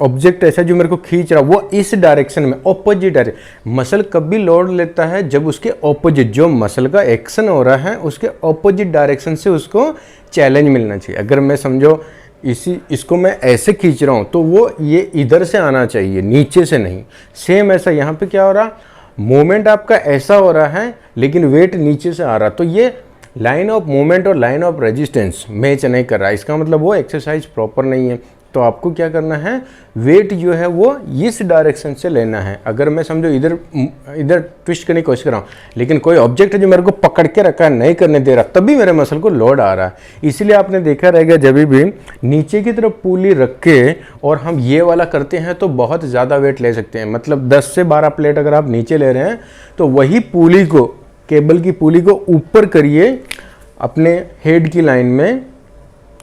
Speaker 1: ऑब्जेक्ट ऐसा जो मेरे को खींच रहा, वो इस डायरेक्शन में, ऑपोजिट डायरेक्शन। मसल कभी लोड लेता है जब उसके ऑपोजिट, जो मसल का एक्शन हो रहा है उसके ऑपोजिट डायरेक्शन से उसको चैलेंज मिलना चाहिए। अगर मैं समझो इसको मैं ऐसे खींच रहा हूँ, तो वो ये इधर से आना चाहिए, नीचे से नहीं। सेम ऐसा यहाँ पे क्या हो रहा, मोमेंट आपका ऐसा हो रहा है लेकिन वेट नीचे से आ रहा, तो ये लाइन ऑफ मोमेंट और लाइन ऑफ रेजिस्टेंस मैच नहीं कर रहा, इसका मतलब वो एक्सरसाइज प्रॉपर नहीं है। तो आपको क्या करना है, वेट जो है वो इस डायरेक्शन से लेना है। अगर मैं समझो इधर ट्विस्ट करने की कोशिश कर रहा हूँ, लेकिन कोई ऑब्जेक्ट है जो मेरे को पकड़ के रखा है, नहीं करने दे रहा, तभी मेरे मसल को लोड आ रहा है। इसलिए आपने देखा रहेगा जब भी नीचे की तरफ पुली रख के और हम ये वाला करते हैं तो बहुत ज़्यादा वेट ले सकते हैं। मतलब 10 से 12 प्लेट अगर आप नीचे ले रहे हैं, तो वही पुली को, केबल की पुली को ऊपर करिए अपने हेड की लाइन में,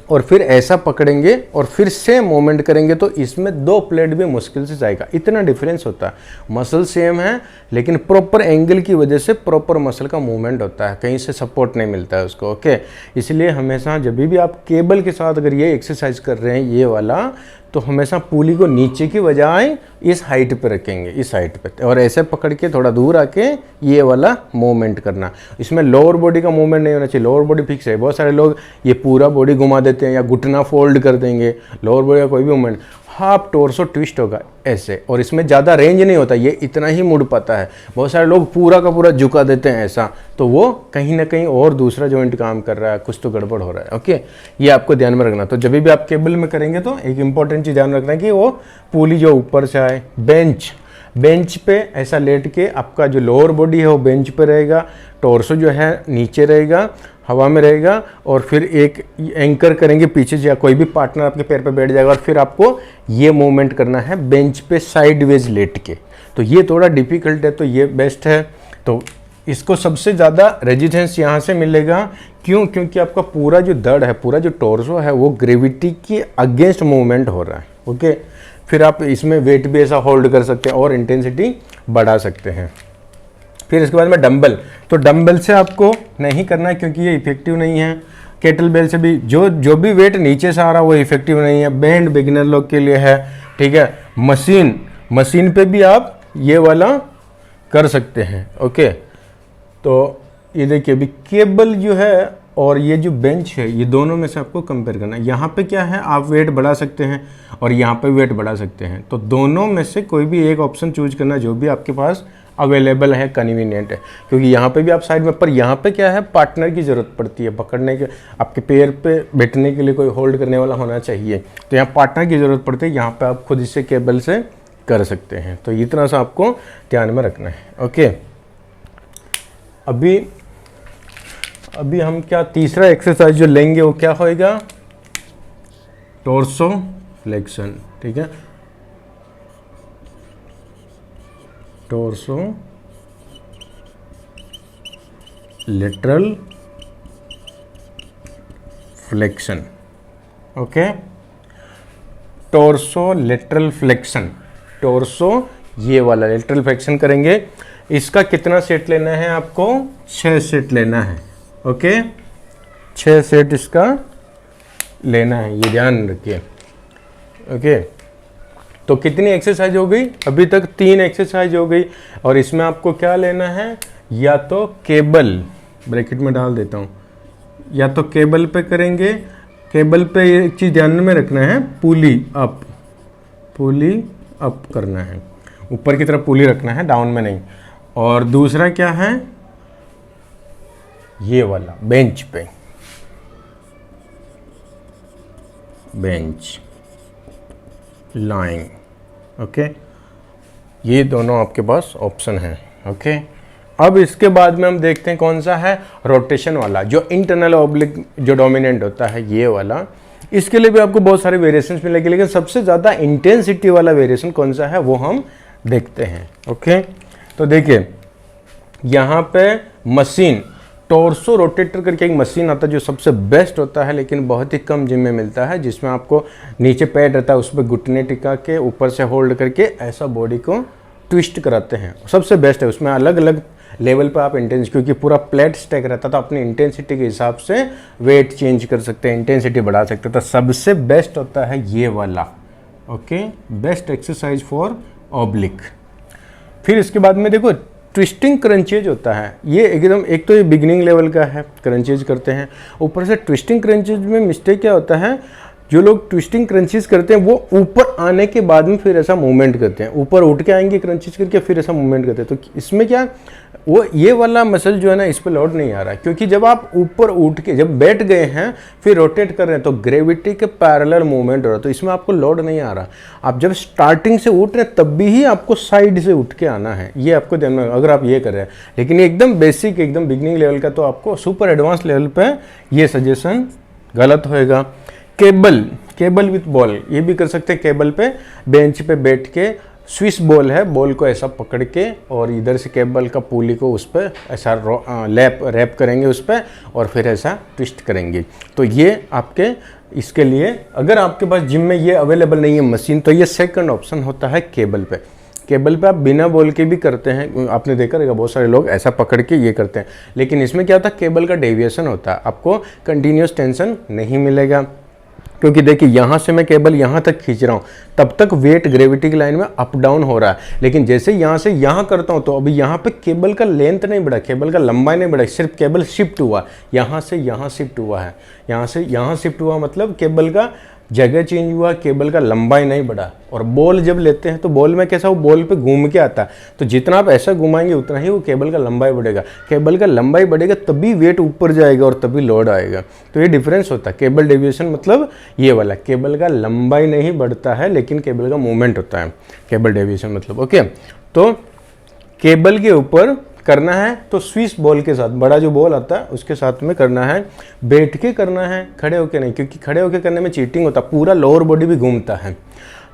Speaker 1: और फिर ऐसा पकड़ेंगे और फिर से मूवमेंट करेंगे, तो इसमें 2 प्लेट भी मुश्किल से जाएगा। इतना डिफरेंस होता है। मसल सेम है लेकिन प्रॉपर एंगल की वजह से प्रॉपर मसल का मूवमेंट होता है, कहीं से सपोर्ट नहीं मिलता है उसको, ओके। इसलिए हमेशा जब भी आप केबल के साथ अगर ये एक्सरसाइज कर रहे हैं ये वाला, तो हमेशा पुली को नीचे की बजाय इस हाइट पे रखेंगे, इस हाइट पे, और ऐसे पकड़ के थोड़ा दूर आके ये वाला मूवमेंट करना। इसमें लोअर बॉडी का मूवमेंट नहीं होना चाहिए, लोअर बॉडी फिक्स है। बहुत सारे लोग ये पूरा बॉडी घुमा देते हैं या घुटना फोल्ड कर देंगे, लोअर बॉडी का कोई भी मूवमेंट, हाफ टोर्सो ट्विस्ट होगा ऐसे, और इसमें ज़्यादा रेंज नहीं होता, ये इतना ही मुड़ पाता है। बहुत सारे लोग पूरा का पूरा झुका देते हैं ऐसा, तो वो कहीं ना कहीं और दूसरा जॉइंट काम कर रहा है, कुछ तो गड़बड़ हो रहा है, ओके। ये आपको ध्यान में रखना। तो जब भी आप केबल में करेंगे तो एक इंपॉर्टेंट चीज़ ध्यान रखना है कि वो पुली जो ऊपर से आए, बेंच पे ऐसा लेट के आपका जो लोअर बॉडी है वो बेंच पे रहेगा, टोर्सो जो है नीचे रहेगा, हवा में रहेगा और फिर एक एंकर करेंगे पीछे, या कोई भी पार्टनर आपके पैर पे बैठ जाएगा और फिर आपको ये मूवमेंट करना है बेंच पे साइडवेज लेट के। तो ये थोड़ा डिफिकल्ट है, तो ये बेस्ट है। तो इसको सबसे ज़्यादा रेजिस्टेंस यहाँ से मिलेगा, क्यों? क्योंकि आपका पूरा जो धड़ है, पूरा जो टॉर्सो है, वो ग्रेविटी के अगेंस्ट मूवमेंट हो रहा है। ओके, फिर आप इसमें वेट भी ऐसा होल्ड कर सकते हैं और इंटेंसिटी बढ़ा सकते हैं। फिर इसके बाद में डंबल, तो डंबल से आपको नहीं करना है क्योंकि ये इफेक्टिव नहीं है। केटल बेल से भी जो भी वेट नीचे से आ रहा है वो इफेक्टिव नहीं है। बैंड बिगिनर लोग के लिए है, ठीक है। मशीन पे भी आप ये वाला कर सकते हैं। ओके, तो ये देखिए अभी केबल जो है और ये जो बेंच है, ये दोनों में से आपको कंपेयर करना है। यहाँ पे क्या है, आप वेट बढ़ा सकते हैं और यहाँ पे वेट बढ़ा सकते हैं। तो दोनों में से कोई भी एक ऑप्शन चूज करना जो भी आपके पास अवेलेबल है, कन्वीनियंट है। क्योंकि यहाँ पे भी आप साइड में, पर यहाँ पे क्या है, पार्टनर की ज़रूरत पड़ती है पकड़ने के, आपके पैर पे बैठने के लिए कोई होल्ड करने वाला होना चाहिए। तो यहाँ पार्टनर की ज़रूरत पड़ती है, यहाँ पे आप खुद इससे केबल से कर सकते हैं। तो इतना सा आपको ध्यान में रखना है। ओके, अभी हम क्या तीसरा एक्सरसाइज जो लेंगे वो क्या होएगा, टॉर्सो फ्लेक्शन। ठीक है, torso lateral flexion. Okay, torso lateral flexion, torso ये वाला लेटरल फ्लेक्शन करेंगे। इसका कितना सेट लेना है आपको, 6 सेट लेना है। ओके, 6 सेट इसका लेना है, ये ध्यान रखिए। ओके, तो कितनी एक्सरसाइज हो गई, अभी तक 3 एक्सरसाइज हो गई। और इसमें आपको क्या लेना है, या तो केबल, ब्रैकेट में डाल देता हूँ, या तो केबल पे करेंगे। केबल पे एक चीज़ ध्यान में रखना है, पुली अप करना है, ऊपर की तरफ पुली रखना है, डाउन में नहीं। और दूसरा क्या है, ये वाला बेंच पे, बेंच लाइंग। ओके, ये दोनों आपके पास ऑप्शन हैं। ओके, अब इसके बाद में हम देखते हैं कौन सा है, रोटेशन वाला, जो इंटरनल ऑब्लिक जो डोमिनेंट होता है, ये वाला। इसके लिए भी आपको बहुत सारे वेरिएशंस मिलेंगे, लेकिन सबसे ज़्यादा इंटेंसिटी वाला वेरिएशन कौन सा है वो हम देखते हैं। ओके, तो देखिए यहाँ पे मशीन, टॉर्सो रोटेटर करके एक मशीन आता है जो सबसे बेस्ट होता है, लेकिन बहुत ही कम जिम में मिलता है, जिसमें आपको नीचे पैड रहता है, उस पर घुटने टिका के ऊपर से होल्ड करके ऐसा बॉडी को ट्विस्ट कराते हैं। सबसे बेस्ट है, उसमें अलग अलग लेवल पर आप इंटेंस, क्योंकि पूरा प्लेट स्टैक रहता था, अपनी इंटेंसिटी के हिसाब से वेट चेंज कर सकते हैं, इंटेंसिटी बढ़ा सकते हैं। तो सबसे बेस्ट होता है ये वाला। Okay, best exercise for oblique. फिर इसके बाद में देखो ट्विस्टिंग क्रंचेज होता है, ये एकदम, एक तो ये बिगिनिंग लेवल का है, क्रंचेज करते हैं। ऊपर से ट्विस्टिंग क्रंचेज में मिस्टेक क्या होता है, जो लोग ट्विस्टिंग क्रंचेज करते हैं वो ऊपर आने के बाद में फिर ऐसा मूवमेंट करते हैं, ऊपर उठ के आएंगे क्रंचेज करके फिर ऐसा मूवमेंट करते हैं। तो इसमें क्या, वो ये वाला मसल जो है ना, इस पर लोड नहीं आ रहा है, क्योंकि जब आप ऊपर उठ के जब बैठ गए हैं फिर रोटेट कर रहे हैं तो ग्रेविटी के पैरेलल मूवमेंट हो रहा है, तो इसमें आपको लोड नहीं आ रहा। आप जब स्टार्टिंग से उठ रहे हैं तब भी ही आपको साइड से उठ के आना है, ये आपको ध्यान में, अगर आप ये कर रहे हैं। लेकिन एकदम बेसिक, एकदम बिगिनिंग लेवल का, तो आपको सुपर एडवांस लेवल पे ये सजेशन गलत होएगा। केबल विथ बॉल, ये भी कर सकते हैं। केबल पे बेंच पे बैठ के, स्विस बॉल है, बॉल को ऐसा पकड़ के और इधर से केबल का पुली को उस पर ऐसा रैप करेंगे उस पर, और फिर ऐसा ट्विस्ट करेंगे। तो ये आपके इसके लिए, अगर आपके पास जिम में ये अवेलेबल नहीं है मशीन, तो ये सेकंड ऑप्शन होता है केबल पे। केबल पे आप बिना बॉल के भी करते हैं, आपने देखा रहेगा बहुत सारे लोग ऐसा पकड़ के ये करते हैं। लेकिन इसमें क्या होता है, केबल का डेविएशन होता है, आपको कंटिन्यूस टेंशन नहीं मिलेगा। क्योंकि देखिए यहाँ से मैं केबल यहाँ तक खींच रहा हूँ, तब तक वेट ग्रेविटी की लाइन में अप डाउन हो रहा है। लेकिन जैसे यहाँ से यहाँ करता हूँ तो अभी यहाँ पे केबल का लेंथ नहीं बढ़ा, केबल का लंबाई नहीं बढ़ा, सिर्फ केबल शिफ्ट हुआ, यहाँ से यहाँ शिफ्ट हुआ है, यहाँ से यहाँ शिफ्ट हुआ, मतलब केबल का जगह चेंज हुआ, केबल का लंबाई नहीं बढ़ा। और बॉल जब लेते हैं तो बॉल में कैसा, वो बॉल पे घूम के आता है, तो जितना आप ऐसा घुमाएंगे उतना ही वो केबल का लंबाई बढ़ेगा। केबल का लंबाई बढ़ेगा तभी वेट ऊपर जाएगा और तभी लोड आएगा। तो ये डिफरेंस होता है। केबल डेविएशन मतलब ये वाला, केबल का लंबाई नहीं बढ़ता है लेकिन केबल का मूवमेंट होता है, केबल डेविएशन मतलब। ओके, तो केबल के ऊपर करना है तो स्विस बॉल के साथ, बड़ा जो बॉल आता है उसके साथ में करना है, बैठ के करना है, खड़े होके नहीं, क्योंकि खड़े होके करने में चीटिंग होता, पूरा लोअर बॉडी भी घूमता है।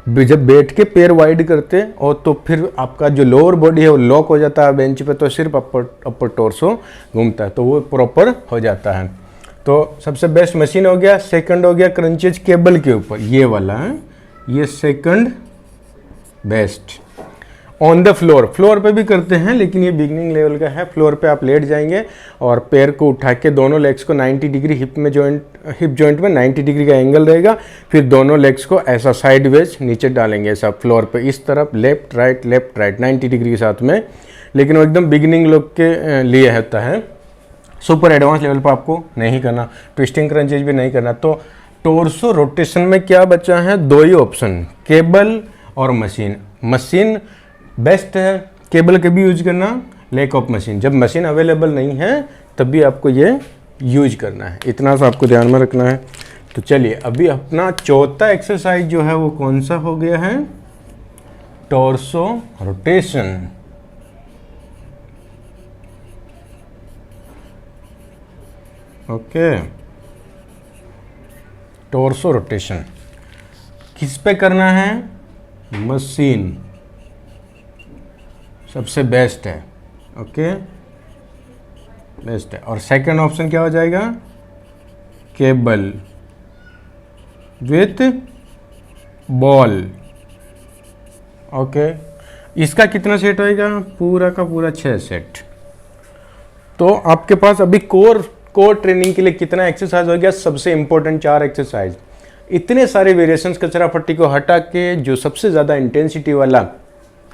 Speaker 1: जब बैठ के पैर वाइड करते और तो फिर आपका जो लोअर बॉडी है वो लॉक हो जाता है बेंच पे, तो सिर्फ अपर टॉर्सो घूमता है, तो वो प्रॉपर हो जाता है। तो सबसे बेस्ट मशीन हो गया। सेकंड हो गया क्रंचेज केबल के ऊपर, ये वाला है, ये second best. On the floor, floor पे भी करते हैं लेकिन ये बिगनिंग लेवल का है। फ्लोर पे आप लेट जाएंगे और पैर को उठा के दोनों लेग्स को 90 डिग्री हिप जॉइंट में 90 डिग्री का एंगल रहेगा, फिर दोनों लेग्स को ऐसा साइडवेज नीचे डालेंगे, ऐसा फ्लोर पे इस तरफ, लेफ्ट राइट 90 डिग्री के साथ में। लेकिन वो एकदम बिगिनिंग लोग के लिए होता है, सुपर एडवांस लेवल पर आपको नहीं करना, ट्विस्टिंग क्रंचेज भी नहीं करना। तो टोर्सो रोटेशन में क्या बचा है, दो ही ऑप्शन, केबल और मशीन। मशीन बेस्ट है, केबल के भी यूज करना, लैक ऑफ मशीन, जब मशीन अवेलेबल नहीं है तब भी आपको ये यूज करना है, इतना सा आपको ध्यान में रखना है। तो चलिए अभी अपना चौथा एक्सरसाइज जो है वो कौन सा हो गया है, torso rotation. Okay, torso rotation किस पे करना है, मशीन सबसे बेस्ट है। ओके, बेस्ट है। और सेकंड ऑप्शन क्या हो जाएगा, केबल विथ बॉल। ओके, इसका कितना सेट होएगा, पूरा का पूरा 6 सेट। तो आपके पास अभी कोर ट्रेनिंग के लिए कितना एक्सरसाइज हो गया, सबसे इंपॉर्टेंट 4 एक्सरसाइज। इतने सारे वेरिएशंस कचरा पट्टी को हटा के जो सबसे ज़्यादा इंटेंसिटी वाला,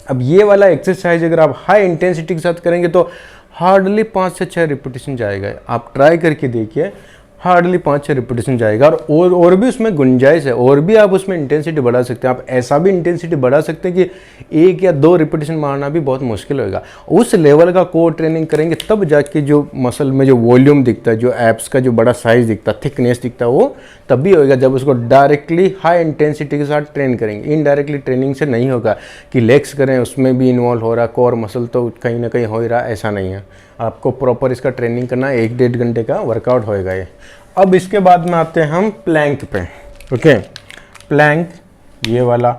Speaker 1: अब ये वाला एक्सरसाइज अगर आप हाई इंटेंसिटी के साथ करेंगे तो हार्डली 5 से 6 रिपीटेशन जाएगा। आप ट्राई करके देखिए, हार्डली 5-6 रिपीटेशन जाएगा। और भी उसमें गुंजाइश है, और भी आप उसमें इंटेंसिटी बढ़ा सकते हैं। आप ऐसा भी इंटेंसिटी बढ़ा सकते हैं कि 1 या 2 रिपीटेशन मारना भी बहुत मुश्किल होगा। उस लेवल का कोर ट्रेनिंग करेंगे तब जाके जो मसल में जो वॉल्यूम दिखता है, जो एब्स का जो बड़ा साइज दिखता है, थिकनेस दिखता है, वो तब भी होगा जब उसको डायरेक्टली हाई इंटेंसिटी के साथ ट्रेन करेंगे। इनडायरेक्टली ट्रेनिंग से नहीं होगा कि लेग्स करें उसमें भी इन्वॉल्व हो रहा, कोर मसल तो कहीं ना कहीं हो ही रहा, ऐसा नहीं है। आपको प्रॉपर इसका ट्रेनिंग करना, 1-1.5 घंटे का वर्कआउट होएगा ये। अब इसके बाद में आते हैं हम प्लैंक पे। ओके, प्लैंक ये वाला।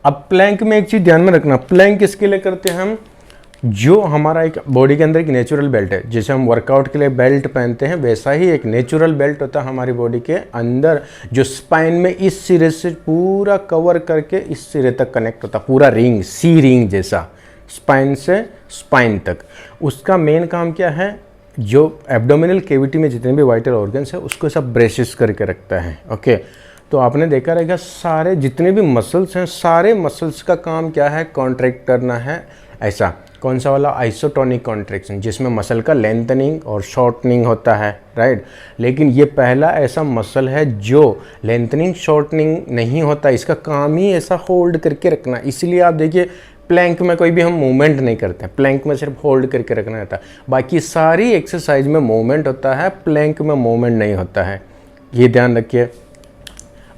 Speaker 1: अब प्लैंक में एक चीज़ ध्यान में रखना, प्लैंक किसके लिए करते हैं हम, जो हमारा एक बॉडी के अंदर एक नेचुरल बेल्ट है, जैसे हम वर्कआउट के लिए बेल्ट पहनते हैं वैसा ही एक नेचुरल बेल्ट होता है हमारी बॉडी के अंदर, जो स्पाइन में इस सिरे से पूरा कवर करके इस सिरे तक कनेक्ट होता है, पूरा रिंग, सी रिंग जैसा, स्पाइन से स्पाइन तक। उसका मेन काम क्या है, जो एब्डोमिनल कैविटी में जितने भी वाइटल ऑर्गन्स है उसको सब ब्रेसेस करके रखता है। ओके, तो आपने देखा रहेगा सारे जितने भी मसल्स हैं, सारे मसल्स का काम क्या है, कॉन्ट्रैक्ट करना है। ऐसा कौन सा वाला, आइसोटोनिक कॉन्ट्रैक्शन, जिसमें मसल का लेंथनिंग और शॉर्टनिंग होता है, राइट। लेकिन ये पहला ऐसा मसल है जो लेंथनिंग शॉर्टनिंग नहीं होता, इसका काम ही ऐसा होल्ड करके रखना। इसलिए आप देखिए प्लैंक में कोई भी हम मूवमेंट नहीं करते, प्लैंक में सिर्फ होल्ड करके रखना रहता है। बाकी सारी एक्सरसाइज में मूवमेंट होता है, प्लैंक में मूवमेंट नहीं होता है, ये ध्यान रखिए।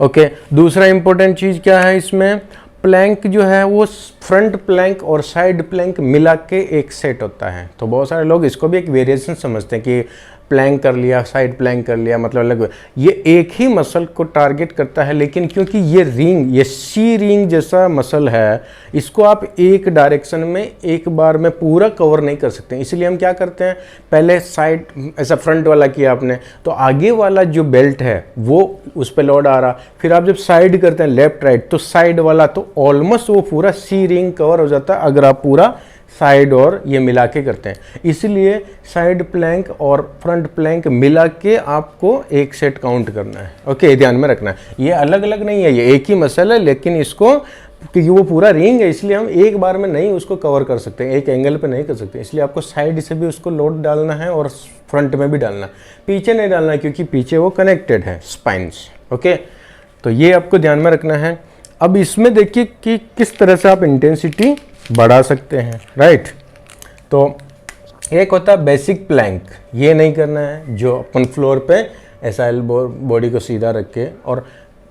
Speaker 1: ओके, दूसरा इंपॉर्टेंट चीज़ क्या है इसमें, प्लैंक जो है वो फ्रंट प्लैंक और साइड प्लैंक मिला के एक सेट होता है। तो बहुत सारे लोग इसको भी एक वेरिएशन समझते हैं कि प्लैंक कर लिया, साइड प्लैंक कर लिया, मतलब अलग, ये एक ही मसल को टारगेट करता है। लेकिन क्योंकि ये रिंग, ये सी रिंग जैसा मसल है, इसको आप एक डायरेक्शन में एक बार में पूरा कवर नहीं कर सकते, इसलिए हम क्या करते हैं, पहले साइड ऐसा फ्रंट वाला किया आपने, तो आगे वाला जो बेल्ट है वो उस पर लोड आ रहा, फिर आप जब साइड करते हैं लेफ्ट राइट, तो साइड वाला तो ऑलमोस्ट वो पूरा सी रिंग कवर हो जाता है अगर आप पूरा साइड और ये मिला के करते हैं। इसलिए साइड प्लैंक और फ्रंट प्लैंक मिला के आपको एक सेट काउंट करना है। ओके, ध्यान में रखना है, ये अलग अलग नहीं है, ये एक ही मसल है, लेकिन इसको क्योंकि वो पूरा रिंग है इसलिए हम एक बार में नहीं उसको कवर कर सकते, एक एंगल पे नहीं कर सकते, इसलिए आपको साइड से भी उसको लोड डालना है और फ्रंट में भी डालना, पीछे नहीं डालना है क्योंकि पीछे वो कनेक्टेड है स्पाइन से। ओके, तो ये आपको ध्यान में रखना है। अब इसमें देखिए कि किस तरह से आप इंटेंसिटी बढ़ा सकते हैं, राइट। तो एक होता है बेसिक प्लैंक, ये नहीं करना है, जो अपन फ्लोर पे ऐसा बॉडी को सीधा रख के, और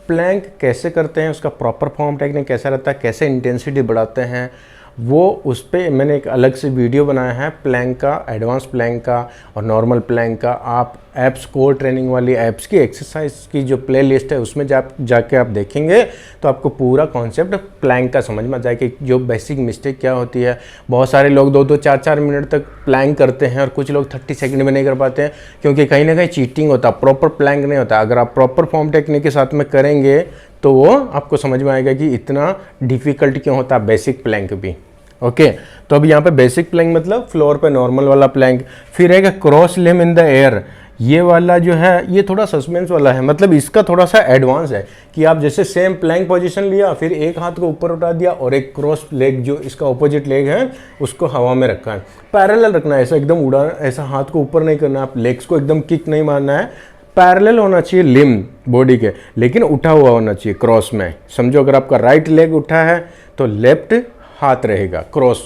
Speaker 1: प्लैंक कैसे करते हैं उसका प्रॉपर फॉर्म टेक्निक कैसा रहता है, कैसे इंटेंसिटी बढ़ाते हैं, वो उस पर मैंने एक अलग से वीडियो बनाया है प्लैंक का, एडवांस प्लैंक का और नॉर्मल प्लैंक का। आप एप्स कोर ट्रेनिंग वाली एप्स की एक्सरसाइज की जो प्ले लिस्ट है उसमें जाके आप देखेंगे तो आपको पूरा कॉन्सेप्ट प्लैंक का समझ में आ जाए कि जो बेसिक मिस्टेक क्या होती है। बहुत सारे लोग 2-2 4-4 मिनट तक प्लैंक करते हैं और कुछ लोग 30 सेकंड में नहीं कर पाते हैं, क्योंकि कहीं ना कहीं चीटिंग होता है, प्रॉपर प्लैंक नहीं होता। अगर आप प्रॉपर फॉर्म टेक्निक के साथ में करेंगे तो वो आपको समझ में आएगा कि इतना डिफिकल्ट क्यों होता है बेसिक प्लैंक भी। ओके, तो अब यहाँ पे बेसिक प्लैंक मतलब फ्लोर पे नॉर्मल वाला प्लैंक। फिर है cross limb in the air, ये वाला जो है ये थोड़ा सस्पेंस वाला है, मतलब इसका थोड़ा सा एडवांस है कि आप जैसे सेम प्लैंक पोजीशन लिया, फिर एक हाथ को ऊपर उठा दिया और एक क्रॉस लेग जो इसका ऑपोजिट लेग है उसको हवा में रखा है, पैरेलल रखना है, ऐसा एकदम उड़ा, ऐसा हाथ को ऊपर नहीं करना, आप लेग्स को एकदम किक नहीं मारना है, पैरेलल होना चाहिए लिम्ब बॉडी के, लेकिन उठा हुआ होना चाहिए क्रॉस में। समझो अगर आपका राइट लेग उठा है तो लेफ्ट हाथ रहेगा क्रॉस।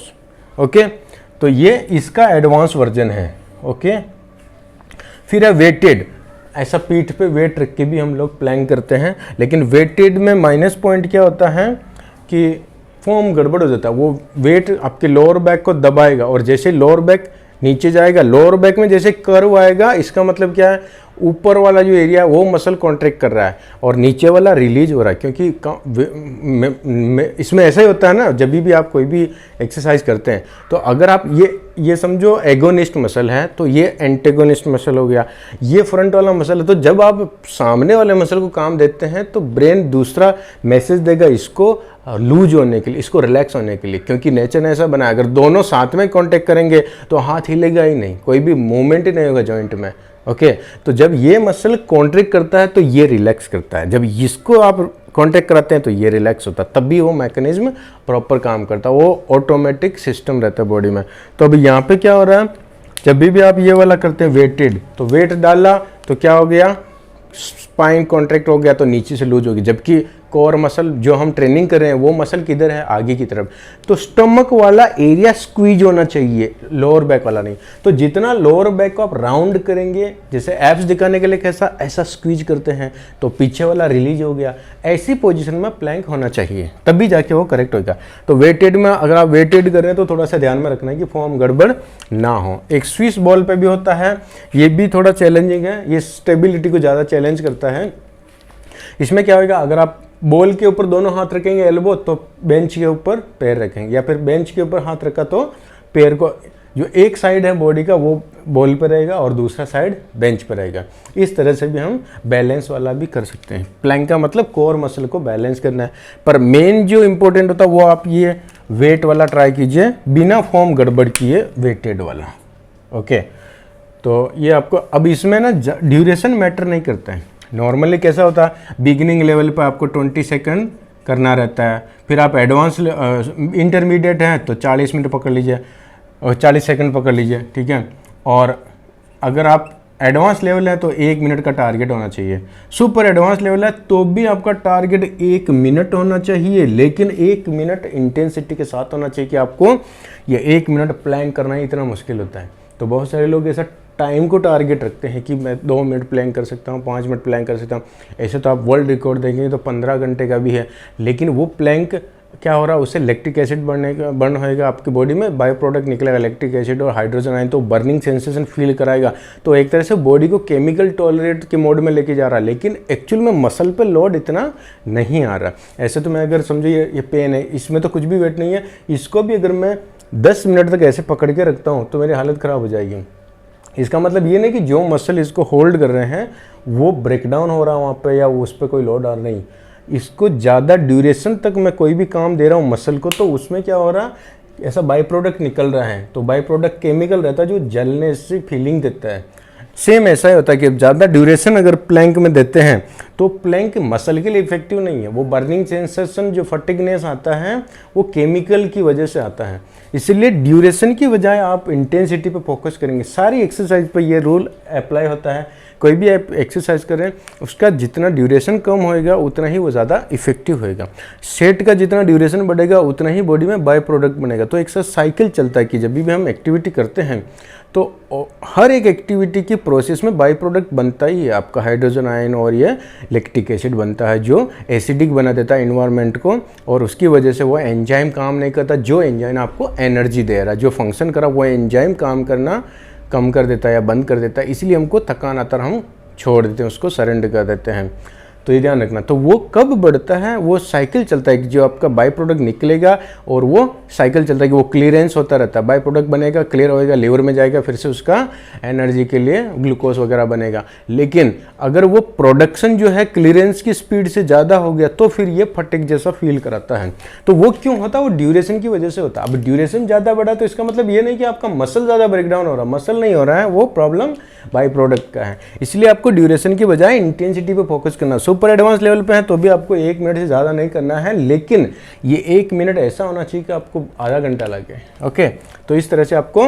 Speaker 1: ओके, तो ये इसका एडवांस वर्जन है। ओके, फिर है वेटेड, ऐसा पीठ पे वेट रख के भी हम लोग प्लैंक करते हैं, लेकिन वेटेड में माइनस पॉइंट क्या होता है कि फॉर्म गड़बड़ हो जाता है। वो वेट आपके लोअर बैक को दबाएगा और जैसे लोअर बैक नीचे जाएगा, लोअर बैक में जैसे कर्व आएगा, इसका मतलब क्या है, ऊपर वाला जो एरिया है वो मसल कॉन्ट्रैक्ट कर रहा है और नीचे वाला रिलीज हो रहा है। क्योंकि इसमें ऐसा ही होता है ना, जब भी आप कोई भी एक्सरसाइज करते हैं तो अगर आप ये समझो एगोनिस्ट मसल है तो ये एंटेगोनिस्ट मसल हो गया, ये फ्रंट वाला मसल है। तो जब आप सामने वाले मसल को काम देते हैं तो ब्रेन दूसरा मैसेज देगा इसको लूज होने के लिए, इसको रिलैक्स होने के लिए, क्योंकि नेचर ने ऐसा बनाया अगर दोनों साथ में कांटेक्ट करेंगे तो हाथ हिलेगा ही नहीं, कोई भी मूवमेंट ही नहीं होगा जॉइंट में। ओके, तो जब ये मसल कॉन्ट्रैक्ट करता है तो ये रिलैक्स करता है, जब इसको आप कॉन्ट्रैक्ट कराते हैं तो ये रिलैक्स होता है, तभी वो मैकेनिज्म प्रॉपर काम करता है, वो ऑटोमेटिक सिस्टम रहता है बॉडी में। तो अभी यहाँ पे क्या हो रहा है, जब भी आप ये वाला करते हैं वेटेड, तो वेट डाला तो क्या हो गया, स्पाइन कॉन्ट्रैक्ट हो गया तो नीचे से लूज होगी, जबकि कोर मसल जो हम ट्रेनिंग कर रहे हैं वो मसल किधर है, आगे की तरफ। तो स्टमक वाला एरिया स्क्वीज होना चाहिए, लोअर बैक वाला नहीं। तो जितना लोअर बैक को आप राउंड करेंगे, जैसे एब्स दिखाने के लिए कैसा ऐसा स्क्वीज करते हैं तो पीछे वाला रिलीज हो गया, ऐसी पोजीशन में प्लैंक होना चाहिए, तभी जाके वो करेक्ट होगा। तो वेटेड में अगर आप वेटेड कर रहे हैं तो थोड़ा सा ध्यान में रखना है कि फॉर्म गड़बड़ ना हो। एक स्विस बॉल पे भी होता है, ये भी थोड़ा चैलेंजिंग है, ये स्टेबिलिटी को ज़्यादा चैलेंज करता है। इसमें क्या होगा, अगर आप बॉल के ऊपर दोनों हाथ रखेंगे एल्बो तो बेंच के ऊपर पैर रखेंगे, या फिर बेंच के ऊपर हाथ रखा तो पैर को, जो एक साइड है बॉडी का वो बॉल पर रहेगा और दूसरा साइड बेंच पर रहेगा। इस तरह से भी हम बैलेंस वाला भी कर सकते हैं। प्लैंक का मतलब कोर मसल को बैलेंस करना है, पर मेन जो इंपॉर्टेंट होता है वो आप ये वेट वाला ट्राई कीजिए, बिना फॉर्म गड़बड़ किए वेटेड वाला। ओके, तो ये आपको, अब इसमें ना ड्यूरेशन मैटर नहीं करता है। नॉर्मली कैसा होता है, बिगिनिंग लेवल पर आपको 20 सेकंड करना रहता है, फिर आप एडवांस इंटरमीडिएट हैं तो 40 मिनट पकड़ लीजिए और 40 सेकंड पकड़ लीजिए, ठीक है। और अगर आप एडवांस लेवल है तो 1 मिनट का टारगेट होना चाहिए। सुपर एडवांस लेवल है तो भी आपका टारगेट 1 मिनट होना चाहिए, लेकिन 1 मिनट इंटेंसिटी के साथ होना चाहिए कि आपको ये 1 मिनट प्लैंक करना ही इतना मुश्किल होता है। तो बहुत सारे लोग ऐसा टाइम को टारगेट रखते हैं कि मैं 2 मिनट प्लैंक कर सकता हूँ, 5 मिनट प्लैंक कर सकता हूँ। ऐसे तो आप वर्ल्ड रिकॉर्ड देखेंगे तो 15 घंटे का भी है, लेकिन वो प्लैंक क्या हो रहा है, उससे लैक्टिक एसिड बर्न होएगा आपकी बॉडी में, बाय प्रोडक्ट निकलेगा लैक्टिक एसिड और हाइड्रोजन आयन, तो बर्निंग सेंसेशन फील कराएगा। तो एक तरह से बॉडी को केमिकल टॉलरेट के मोड में लेके जा रहा है, लेकिन एक्चुअल में मसल पे लोड इतना नहीं आ रहा। ऐसे तो मैं अगर समझो ये पेन है, इसमें तो कुछ भी वेट नहीं है, इसको भी अगर मैं 10 मिनट तक ऐसे पकड़ के रखता हूँ तो मेरी हालत ख़राब हो जाएगी। इसका मतलब ये नहीं कि जो मसल इसको होल्ड कर रहे हैं वो ब्रेकडाउन हो रहा है वहाँ पे या उस पर कोई लोड आ रहा नहीं। इसको ज़्यादा ड्यूरेशन तक मैं कोई भी काम दे रहा हूँ मसल को, तो उसमें क्या हो रहा है, ऐसा बाई प्रोडक्ट निकल रहा है। तो बाई प्रोडक्ट केमिकल रहता है जो जलने से फीलिंग देता है। सेम ऐसा ही होता है कि ज़्यादा ड्यूरेशन अगर प्लैंक में देते हैं तो प्लैंक मसल के लिए इफेक्टिव नहीं है। वो बर्निंग सेंसेशन जो फटिगनेस आता है वो केमिकल की वजह से आता है। इसलिए ड्यूरेशन की बजाय आप इंटेंसिटी पे फोकस करेंगे। सारी एक्सरसाइज पे ये रूल अप्लाई होता है। कोई भी आप एक्सरसाइज करें उसका जितना ड्यूरेशन कम होएगा उतना ही वो ज़्यादा इफेक्टिव होएगा। सेट का जितना ड्यूरेशन बढ़ेगा उतना ही बॉडी में बाय प्रोडक्ट बनेगा। तो एक साइकिल चलता है कि जब भी हम एक्टिविटी करते हैं तो हर एक एक्टिविटी की प्रोसेस में बाई प्रोडक्ट बनता ही है। आपका हाइड्रोजन आयन और ये लैक्टिक एसिड बनता है जो एसिडिक बना देता है इन्वायरमेंट को, और उसकी वजह से वो एंजाइम काम नहीं करता। जो एंजाइम आपको एनर्जी दे रहा है, जो फंक्शन करा, वो एंजाइम काम करना कम कर देता है या बंद कर देता है। इसलिए हमको थकान आता है, हम छोड़ देते हैं, उसको सरेंडर कर देते हैं। तो ये ध्यान रखना। तो वो कब बढ़ता है, वो साइकिल चलता है, जो आपका बाई प्रोडक्ट निकलेगा और वो साइकिल चलता है कि वो क्लियरेंस होता रहता है। बाई प्रोडक्ट बनेगा, क्लियर होएगा, लीवर में जाएगा, फिर से उसका एनर्जी के लिए ग्लूकोज वगैरह बनेगा। लेकिन अगर वो प्रोडक्शन जो है क्लियरेंस की स्पीड से ज़्यादा हो गया तो फिर ये फटिग जैसा फील कराता है। तो वो क्यों होता है? वो ड्यूरेशन की वजह से होता है। अब ड्यूरेशन ज़्यादा बढ़ा तो इसका मतलब ये नहीं कि आपका मसल ज़्यादा ब्रेकडाउन हो रहा है, मसल नहीं हो रहा है, वो प्रॉब्लम बाई प्रोडक्ट का है। इसलिए आपको ड्यूरेशन की बजाय इंटेंसिटी पे फोकस करना। सुपर एडवांस लेवल पे है तो भी आपको 1 मिनट से ज़्यादा नहीं करना है, लेकिन ये 1 मिनट ऐसा होना चाहिए कि आपको आधा घंटा लगे। ओके, तो इस तरह से आपको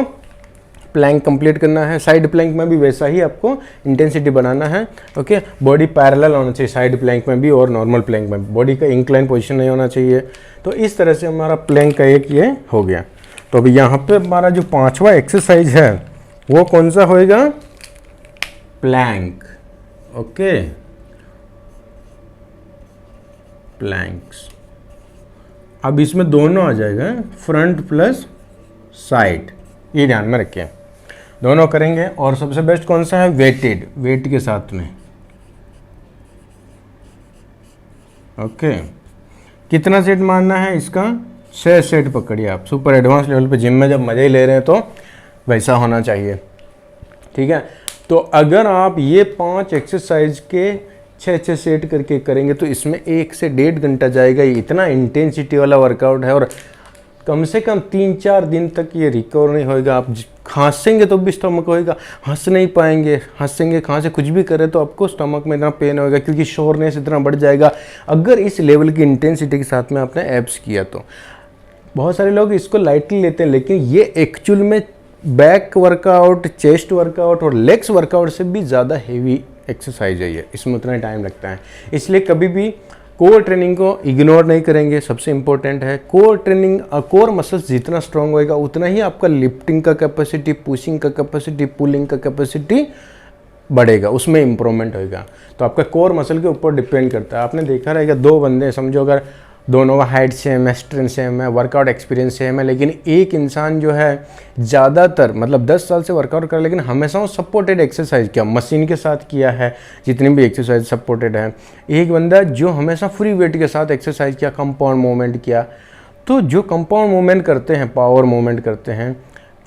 Speaker 1: प्लैंक कंप्लीट करना है। साइड प्लैंक में भी वैसा ही आपको इंटेंसिटी बनाना है। ओके, बॉडी पैरेलल होना चाहिए साइड प्लैंक में भी और नॉर्मल प्लैंक में। बॉडी का इंक्लाइन पोजीशन नहीं होना चाहिए। तो इस तरह से हमारा प्लैंक का एक ये हो गया। तो अभी यहाँ पे हमारा जो 5वां एक्सरसाइज है वो कौन सा होएगा? प्लैंक। Okay, planks. अब इसमें दोनों आ जाएगा, फ्रंट प्लस साइड, ये ध्यान में रखिए, दोनों करेंगे। और सबसे बेस्ट कौन सा है? वेटेड, वेट के साथ में। ओके, कितना सेट मारना है इसका? 6 सेट पकड़िए आप। सुपर एडवांस लेवल पे जिम में जब मजे ले रहे हैं तो वैसा होना चाहिए। ठीक है, तो अगर आप ये 5 एक्सरसाइज के 6 सेट करके करेंगे तो इसमें 1 से 1.5 घंटा जाएगा। ये इतना इंटेंसिटी वाला वर्कआउट है और कम से कम 3-4 दिन तक ये रिकवर नहीं होएगा। आप खांसेंगे तो भी स्टमक होएगा, हंस नहीं पाएंगे, हंसेंगे, खांसे, कुछ भी करें तो आपको स्टमक में इतना पेन होएगा क्योंकि शोरनेस इतना बढ़ जाएगा। अगर इस लेवल की इंटेंसिटी के साथ में आपने एब्स किया तो बहुत सारे लोग इसको लाइटली लेते हैं, लेकिन ये एक्चुअल में बैक वर्कआउट, चेस्ट वर्कआउट और लेग्स वर्कआउट से भी ज़्यादा हेवी एक्सरसाइज है ये। इसमें उतना ही टाइम लगता है। इसलिए कभी भी कोर ट्रेनिंग को इग्नोर नहीं करेंगे। सबसे इंपॉर्टेंट है कोर ट्रेनिंग। कोर मसल्स जितना स्ट्रांग होएगा उतना ही आपका लिफ्टिंग का कैपेसिटी, पुशिंग का कैपेसिटी, पुलिंग का कैपेसिटी बढ़ेगा, उसमें इंप्रूवमेंट होएगा। तो आपका कोर मसल के ऊपर डिपेंड करता है। आपने देखा रहेगा 2 बंदे, समझो अगर दोनों का हाइट सेम है, स्ट्रेंथ सेम है, वर्कआउट एक्सपीरियंस सेम है, लेकिन एक इंसान जो है ज़्यादातर मतलब 10 साल से वर्कआउट कर, लेकिन हमेशा वो सपोर्टेड एक्सरसाइज किया, मशीन के साथ किया है, जितनी भी एक्सरसाइज सपोर्टेड है। एक बंदा जो हमेशा फ्री वेट के साथ एक्सरसाइज किया, कंपाउंड मूवमेंट किया। तो जो कंपाउंड मूवमेंट करते हैं, पावर मूवमेंट करते हैं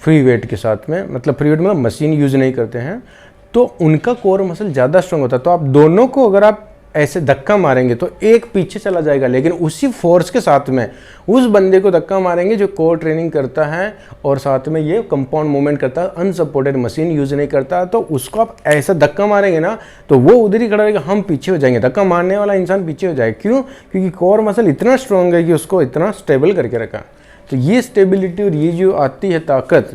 Speaker 1: फ्री वेट के साथ में, मतलब फ्री वेट मतलब मशीन यूज़ नहीं करते हैं, तो उनका कोर मसल ज़्यादा स्ट्रांग होता है। तो आप दोनों को अगर आप ऐसे धक्का मारेंगे तो एक पीछे चला जाएगा, लेकिन उसी फोर्स के साथ में उस बंदे को धक्का मारेंगे जो कोर ट्रेनिंग करता है और साथ में ये कंपाउंड मूवमेंट करता है, अनसपोर्टेड मशीन यूज नहीं करता। तो उसको आप ऐसा धक्का मारेंगे ना तो वो उधर ही खड़ा रहेगा, हम पीछे हो जाएंगे, धक्का मारने वाला इंसान पीछे हो जाएगा। क्यों? क्योंकि कोर मसल इतना स्ट्रांग है कि उसको इतना स्टेबल करके रखा। तो ये स्टेबिलिटी और ये जो आती है ताकत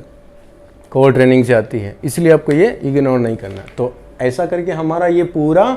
Speaker 1: कोर ट्रेनिंग से आती है, इसलिए आपको ये इग्नोर नहीं करना। तो ऐसा करके हमारा ये पूरा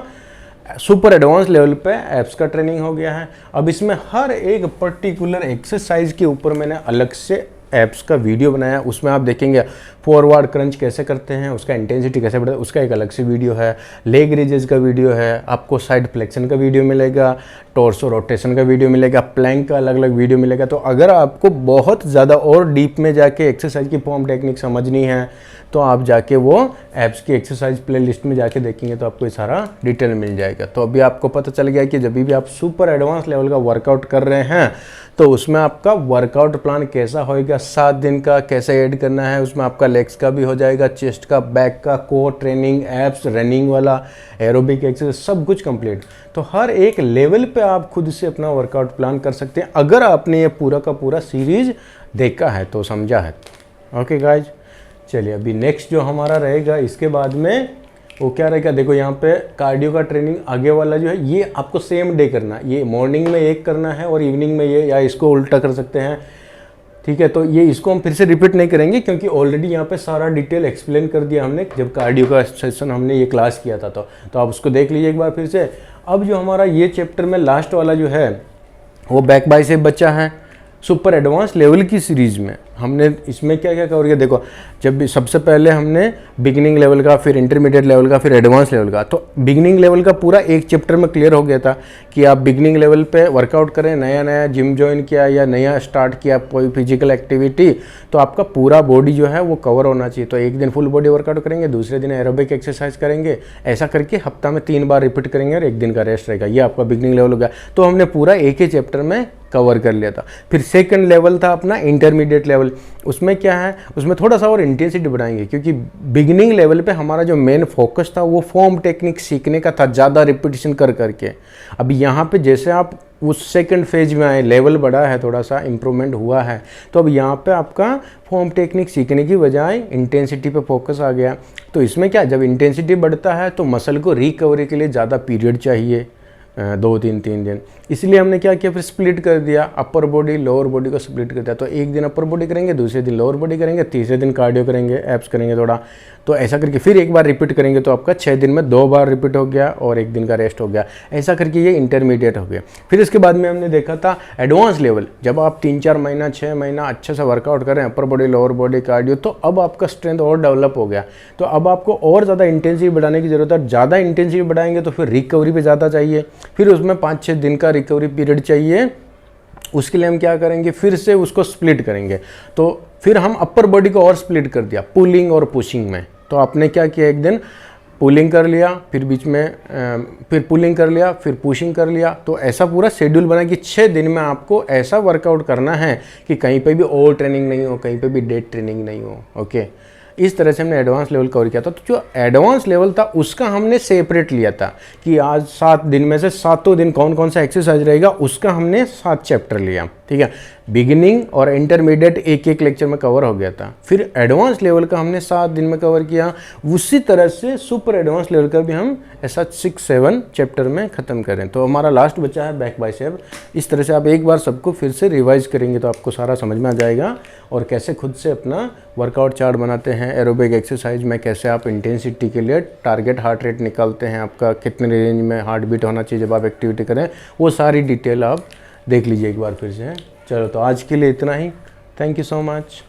Speaker 1: सुपर एडवांस लेवल पे एब्स का ट्रेनिंग हो गया है। अब इसमें हर एक पर्टिकुलर एक्सरसाइज के ऊपर मैंने अलग से एब्स का वीडियो बनाया। उसमें आप देखेंगे फॉरवर्ड क्रंच कैसे करते हैं, उसका इंटेंसिटी कैसे बढ़ता है, उसका एक अलग से वीडियो है। लेग रेजेस का वीडियो है, आपको साइड फ्लेक्शन का वीडियो मिलेगा, टॉर्सो रोटेशन का वीडियो मिलेगा, प्लैंक का अलग अलग वीडियो मिलेगा। तो अगर आपको बहुत ज़्यादा और डीप में जाके एक्सरसाइज की फॉर्म टेक्निक समझनी है तो आप जाके वो एब्स की एक्सरसाइज प्लेलिस्ट में जाके देखेंगे तो आपको ये सारा डिटेल मिल जाएगा। तो अभी आपको पता चल गया कि जब भी आप सुपर एडवांस लेवल का वर्कआउट कर रहे हैं तो उसमें आपका वर्कआउट प्लान कैसा होएगा, 7 दिन का कैसे ऐड करना है। उसमें आपका लेग्स का भी हो जाएगा, चेस्ट का, बैक का, कोर ट्रेनिंग, एब्स, रनिंग वाला, एरोबिक एक्सरसाइज, सब कुछ कंप्लीट। तो हर एक लेवल पे आप खुद से अपना वर्कआउट प्लान कर सकते हैं अगर आपने ये पूरा का पूरा सीरीज देखा है तो, समझा है। ओके गाइज, चलिए अभी नेक्स्ट जो हमारा रहेगा इसके बाद में वो क्या रहेगा, देखो यहाँ पे कार्डियो का ट्रेनिंग आगे वाला जो है ये आपको सेम डे करना है। ये मॉर्निंग में एक करना है और इवनिंग में ये, या इसको उल्टा कर सकते हैं, ठीक है। तो ये इसको हम फिर से रिपीट नहीं करेंगे क्योंकि ऑलरेडी यहाँ पे सारा डिटेल एक्सप्लेन कर दिया हमने जब कार्डियो का सेशन हमने ये क्लास किया था। तो आप उसको देख लीजिए एक बार फिर से। अब जो हमारा ये चैप्टर में लास्ट वाला जो है वो बैक बाइसेप बच्चा है सुपर एडवांस लेवल की सीरीज़ में। हमने इसमें क्या क्या कवर किया, देखो जब भी सबसे पहले हमने बिगिनिंग लेवल का, फिर इंटरमीडिएट लेवल का, फिर एडवांस लेवल का। तो बिगिनिंग लेवल का पूरा एक चैप्टर में क्लियर हो गया था कि आप बिगिनिंग लेवल पे वर्कआउट करें, नया जिम ज्वाइन किया या नया स्टार्ट किया कोई फिजिकल एक्टिविटी, तो आपका पूरा बॉडी जो है वो कवर होना चाहिए। तो एक दिन फुल बॉडी वर्कआउट करेंगे, दूसरे दिन एरोबिक एक्सरसाइज करेंगे, ऐसा करके हफ्ता में 3 बार रिपीट करेंगे और एक दिन का रेस्ट रहेगा। ये आपका बिगिनिंग लेवल हो गया। तो हमने पूरा एक ही चैप्टर में कवर कर लिया था। फिर सेकंड लेवल था अपना इंटरमीडिएट लेवल। उसमें क्या है, उसमें थोड़ा सा और इंटेंसिटी बढ़ाएंगे क्योंकि बिगिनिंग लेवल पे हमारा जो मेन फोकस था वो फॉर्म टेक्निक सीखने का था, ज़्यादा रिपीटिशन कर करके। अब यहाँ पे जैसे आप उस सेकंड फेज में आए, लेवल बढ़ा है, थोड़ा सा इम्प्रूवमेंट हुआ है, तो अब यहाँ पे आपका फॉर्म टेक्निक सीखने की बजाय इंटेंसिटी पे फोकस आ गया। तो इसमें क्या, जब इंटेंसिटी बढ़ता है तो मसल को रिकवरी के लिए ज़्यादा पीरियड चाहिए, 2-3 दिन। इसलिए हमने क्या किया, फिर स्प्लिट कर दिया, अपर बॉडी लोअर बॉडी को स्प्लिट कर दिया। तो एक दिन अपर बॉडी करेंगे, दूसरे दिन लोअर बॉडी करेंगे, तीसरे दिन कार्डियो करेंगे, एब्स करेंगे थोड़ा। तो ऐसा करके फिर एक बार रिपीट करेंगे तो आपका 6 दिन में 2 बार रिपीट हो गया और एक दिन का रेस्ट हो गया। ऐसा करके ये इंटरमीडिएट हो गया। फिर इसके बाद में हमने देखा था एडवांस लेवल। जब आप 3-4 महीना 6 महीना अच्छे से वर्कआउट करें, upper body lower body cardio, तो अब आपका स्ट्रेंथ और डेवलप हो गया। तो अब आपको और ज़्यादा इंटेंसिटी बढ़ाने की ज़रूरत है। ज़्यादा इंटेंसिटी बढ़ाएंगे तो फिर रिकवरी पे ज़्यादा चाहिए, फिर उसमें 5-6 दिन का रिकवरी पीरियड चाहिए। उसके लिए हम क्या करेंगे, फिर से उसको स्प्लिट करेंगे। तो फिर हम अपर बॉडी को और स्प्लिट कर दिया पुलिंग और पुशिंग में। तो आपने क्या किया, एक दिन पुलिंग कर लिया, फिर बीच में फिर पुलिंग कर लिया, फिर पुशिंग कर लिया। तो ऐसा पूरा शेड्यूल बना कि 6 दिन में आपको ऐसा वर्कआउट करना है कि कहीं पे भी ओवर ट्रेनिंग नहीं हो, कहीं पे भी डेड ट्रेनिंग नहीं हो। ओके, इस तरह से हमने एडवांस लेवल कवर किया था। तो जो एडवांस लेवल था उसका हमने सेपरेट लिया था कि आज 7 दिन में से 7 दिन कौन कौन सा एक्सरसाइज रहेगा, उसका हमने 7 चैप्टर लिया। ठीक है, बिगिनिंग और इंटरमीडिएट एक लेक्चर में कवर हो गया था। फिर एडवांस लेवल का हमने 7 दिन में कवर किया। उसी तरह से सुपर एडवांस लेवल का भी हम ऐसा 6-7 चैप्टर में ख़त्म करें। तो हमारा लास्ट बचा है बैक बाइसेप। इस तरह से आप एक बार सबको फिर से रिवाइज करेंगे तो आपको सारा समझ में आ जाएगा और कैसे खुद से अपना वर्कआउट चार्ट बनाते हैं, एरोबिक एक्सरसाइज में कैसे आप इंटेंसिटी के लिए टारगेट हार्ट रेट निकालते हैं, आपका कितने रेंज में हार्ट बीट होना चाहिए जब आप एक्टिविटी करें, वो सारी डिटेल आप देख लीजिए एक बार फिर से। चलो, तो आज के लिए इतना ही। Thank you so much.